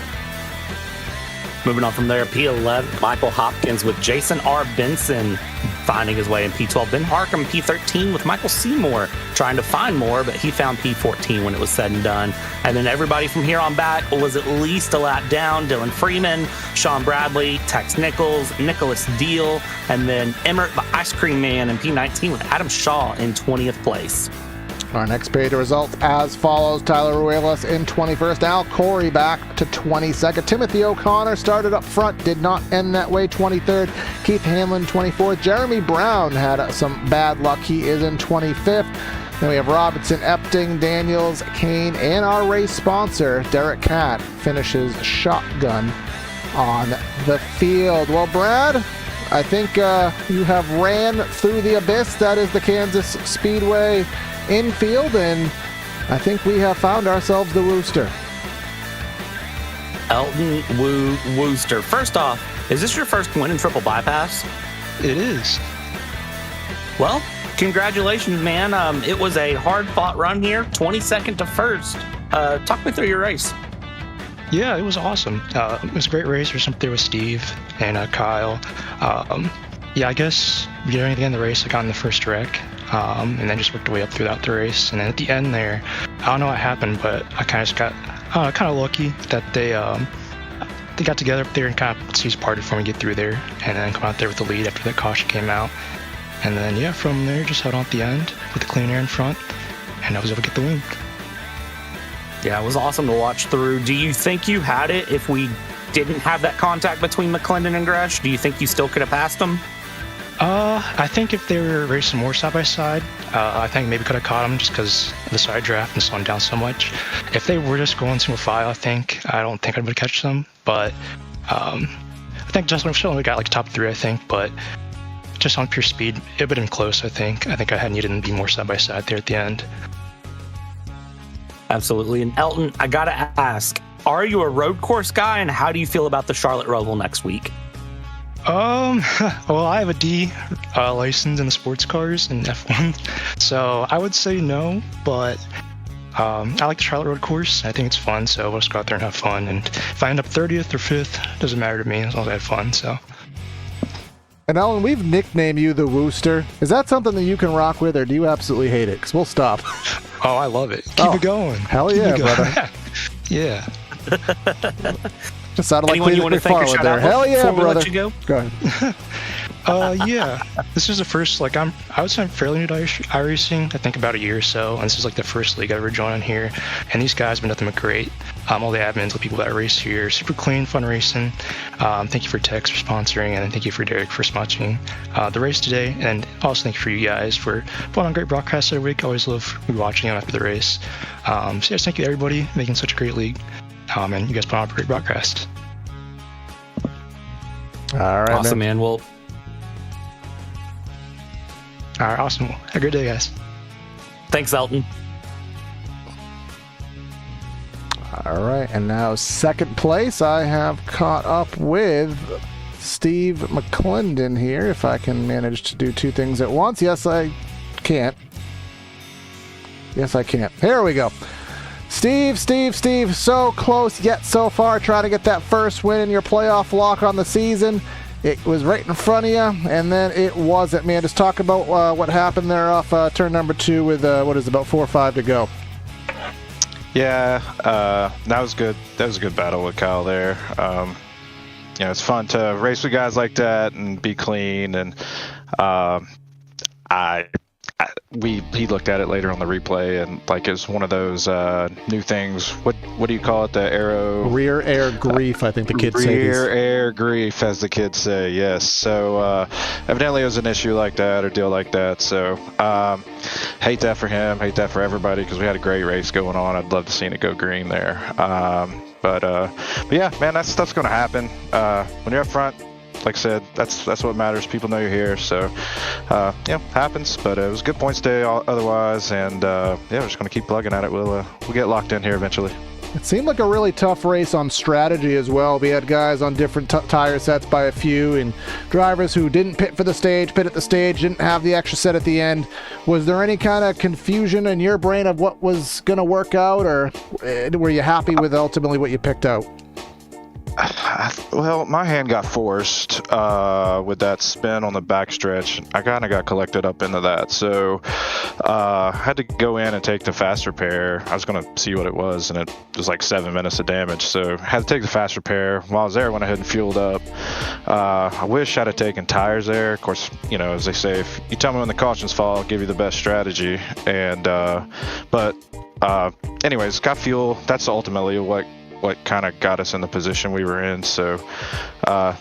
Moving on from there, P11, Michael Hopkins with Jason R. Benson finding his way in P12. Ben Harcum, P13 with Michael Seymour trying to find more, but he found P14 when it was said and done. And then everybody from here on back was at least a lap down. Dylan Freeman, Sean Bradley, Tex Nichols, Nicholas Deal, and then Emmert, the Ice Cream Man, in P19 with Adam Shaw in 20th place. Our next page of results as follows. Tyler Ruelas in 21st. Al Corey back to 22nd. Timothy O'Connor started up front, did not end that way, 23rd. Keith Hanlon, 24th. Jeremy Brown had some bad luck. He is in 25th. Then we have Robinson, Epting, Daniels, Kane, and our race sponsor, Derek Catt, finishes shotgun on the field. Well, Brad, I think you have ran through the abyss. That is the Kansas Speedway infield, and I think we have found ourselves the Wooster. Elton Wu Wooster. First off, is this your first win in triple bypass? It is. Well, congratulations, man. It was a hard-fought run here, 22nd to 1st. Talk me through your race. Yeah, it was awesome. It was a great race. Or something there with Steve and Kyle. Yeah, I guess getting to the end of the race, I got in the first wreck. And then just worked the way up throughout the race. And then at the end there, I don't know what happened, but I kind of just got kind of lucky that they got together up there and kind of seized party for me to get through there, and then come out there with the lead after that caution came out. And then yeah, from there just held on at the end with the clean air in front, and I was able to get the win. Yeah, it was awesome to watch through. Do you think you had it if we didn't have that contact between McClendon and Gresh? Do you think you still could have passed him? I think if they were racing more side by side, I think maybe could have caught him just because of the side draft and slowing down so much. If they were just going single file, I don't think I would catch them. But I think Justin only got like top 3, I think. But just on pure speed, it would have been close. I think I had needed to be more side by side there at the end. Absolutely. And Elton, I gotta ask, are you a road course guy, and how do you feel about the Charlotte Roval next week? Well, I have a D license in the sports cars and F1, so I would say no, but I like the Charlotte Road course. I think it's fun, so we'll just go out there and have fun. And if I end up 30th or 5th, doesn't matter to me as long as I had fun. So. And Alan, we've nicknamed you the Wooster. Is that something that you can rock with, or do you absolutely hate it? Because we'll stop. Oh, I love it. Keep it going. Hell yeah, brother. Yeah. Just sounded like Anyone you want to thank or shout out Hell yeah, before we brother. let you go? Go ahead. Yeah. This is the first, I would say I'm fairly new to iRacing. I think about a year or so, and this is like the first league I ever joined on here. And these guys have been nothing but great. All the admins, the people that race here, super clean, fun racing. Thank you for Tex for sponsoring, and thank you for Derek for sponsoring the race today. And also thank you for you guys for putting on great broadcasts every week. Always love watching them after the race. So yes, thank you to everybody making such a great league. And you guys put on a great broadcast. All right, awesome, man. Well, all right, awesome. Have a great day, guys. thanks, Elton. All right, and now second place, I have caught up with Steve McClendon here. If I can manage to do 2 things at once. Yes, I can't. Yes, I can't. Here we go. Steve, so close yet so far, trying to get that first win in your playoff lock on the season. It was right in front of you, and then it wasn't, man. Just talk about what happened there off turn number 2 with, about 4 or 5 to go. Yeah, that was good. That was a good battle with Kyle there. It's fun to race with guys like that and be clean, and he looked at it later on the replay, and it's one of those new things. What do you call it? The rear air grief, I think the kids say. Rear air grief, as the kids say. Yes. So evidently it was an issue like that or deal like that. So hate that for him. Hate that for everybody, because we had a great race going on. I'd love to see it go green there. But yeah, man, that stuff's going to happen when you're up front. Like I said, that's what matters. People know you're here, so happens. But it was a good points day otherwise, and we're just going to keep plugging at it. We'll get locked in here eventually. It seemed like a really tough race on strategy as well. We had guys on different tire sets by a few, and drivers who didn't pit for the stage, pit at the stage, didn't have the extra set at the end. Was there any kind of confusion in your brain of what was going to work out, or were you happy with ultimately what you picked out? Well, my hand got forced with that spin on the backstretch. I kind of got collected up into that, so I had to go in and take the fast repair. I was going to see what it was, and it was like 7 minutes of damage, so I had to take the fast repair. While I was there, I went ahead and fueled up. I wish I'd have taken tires there. Of course, as they say, if you tell me when the cautions fall, I'll give you the best strategy. And but anyways, got fuel. That's ultimately what kind of got us in the position we were in. So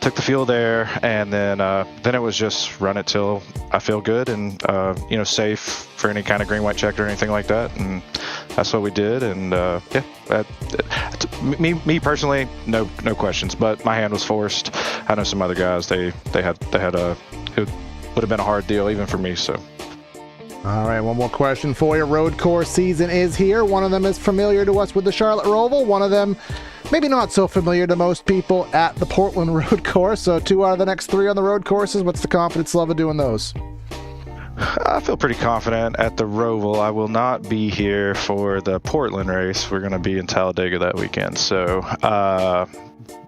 took the fuel there, and then it was just run it till I feel good and safe for any kind of green white check or anything like that, and that's what we did. And me personally, no questions, but my hand was forced. I know some other guys, they had it would have been a hard deal even for me. So all right, one more question for you. Road course season is here. One of them is familiar to us with the Charlotte Roval. One of them maybe not so familiar to most people at the Portland Road Course. So 2 out of the next 3 on the road courses. What's the confidence level doing those? I feel pretty confident at the Roval. I will not be here for the Portland race. We're going to be in Talladega that weekend. So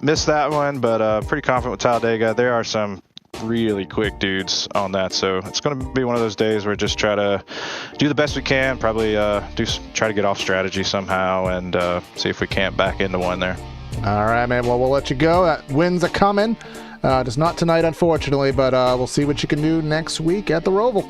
missed that one, but pretty confident with Talladega. There are some really quick dudes on that, so it's going to be one of those days where just try to do the best we can, probably try to get off strategy somehow, and see if we can't back into one there. All right, man. Well, we'll let you go. That wins are coming. Just not tonight, unfortunately, but we'll see what you can do next week at the Roval.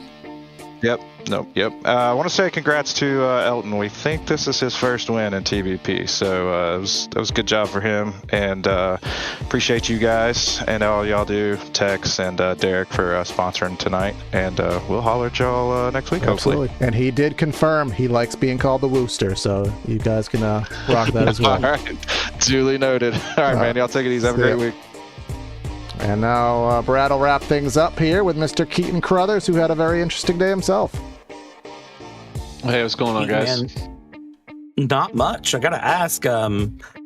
Yep. Nope. Yep. I want to say congrats to Elton. We think this is his first win in TVP, so that was a good job for him. And appreciate you guys and all y'all do, Tex and Derek, for sponsoring tonight. And we'll holler at y'all next week, Absolutely. hopefully. And he did confirm he likes being called the Wooster, so you guys can rock that as well. All right. Duly noted. All right, man. Y'all take it easy. Have a great week. And now Brad will wrap things up here with Mr. Keaton Crothers, who had a very interesting day himself. Hey, what's going on, guys? Not much. I gotta ask,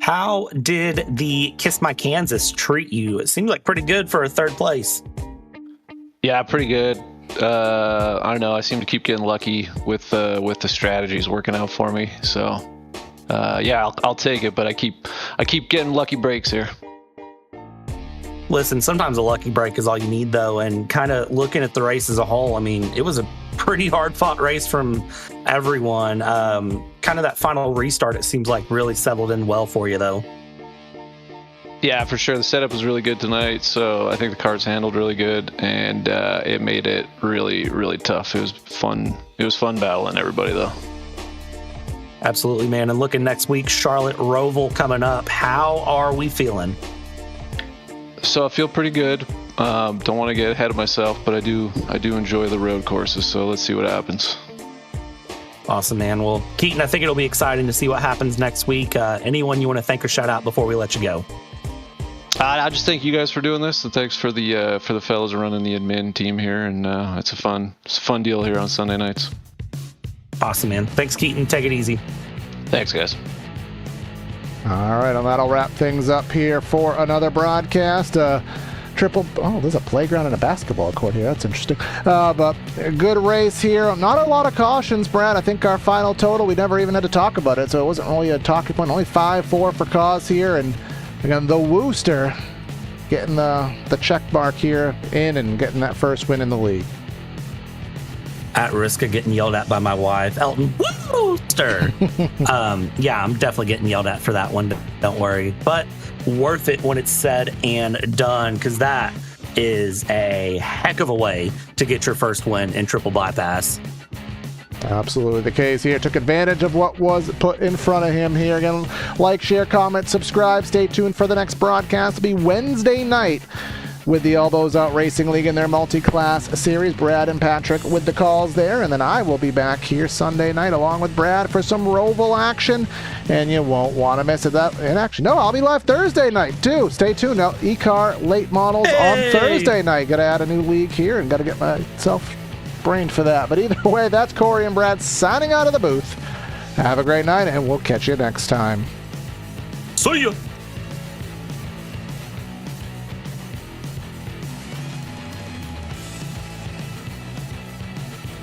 how did the Kiss My Kansas treat you? It seemed like pretty good for a third place. Yeah, pretty good. I don't know. I seem to keep getting lucky with the strategies working out for me. So, yeah, I'll take it. But I keep getting lucky breaks here. Listen, sometimes a lucky break is all you need, though. And kind of looking at the race as a whole, I mean, it was a pretty hard-fought race from everyone. Kind of that final restart, it seems like, really settled in well for you, though. Yeah, for sure. The setup was really good tonight, so I think the cards handled really good, and it made it really, really tough. It was fun. It was fun battling everybody, though. Absolutely, man. And looking next week, Charlotte Roval coming up. How are we feeling? So I feel pretty good. Don't want to get ahead of myself, but I do enjoy the road courses. So let's see what happens. Awesome, man. Well, Keaton, I think it'll be exciting to see what happens next week. Anyone you want to thank or shout out before we let you go? I just thank you guys for doing this, and thanks for the fellas running the admin team here. And it's a fun deal here on Sunday nights. Awesome, man. Thanks, Keaton. Take it easy. Thanks, guys. All right, and that'll wrap things up here for another broadcast. There's a playground and a basketball court here. That's interesting. But a good race here. Not a lot of cautions, Brad. I think our final total, we never even had to talk about it, so it wasn't really a talking point. Only 5-4 for cause here. And again, the Wooster getting the check mark here in and getting that first win in the league. At risk of getting yelled at by my wife, Elton Wooster. Yeah, I'm definitely getting yelled at for that one. Don't worry. But worth it when it's said and done, because that is a heck of a way to get your first win in triple bypass. Absolutely the case here. Took advantage of what was put in front of him here. Again, like, share, comment, subscribe. Stay tuned for the next broadcast. It'll be Wednesday night with the Elbows Out Racing League in their multi-class series. Brad and Patrick with the calls there. And then I will be back here Sunday night along with Brad for some Roval action. And you won't want to miss it. I'll be live Thursday night too. Stay tuned. Now, E-Car late models on Thursday night. Got to add a new league here and got to get myself brained for that. But either way, that's Corey and Brad signing out of the booth. Have a great night, and we'll catch you next time. See ya.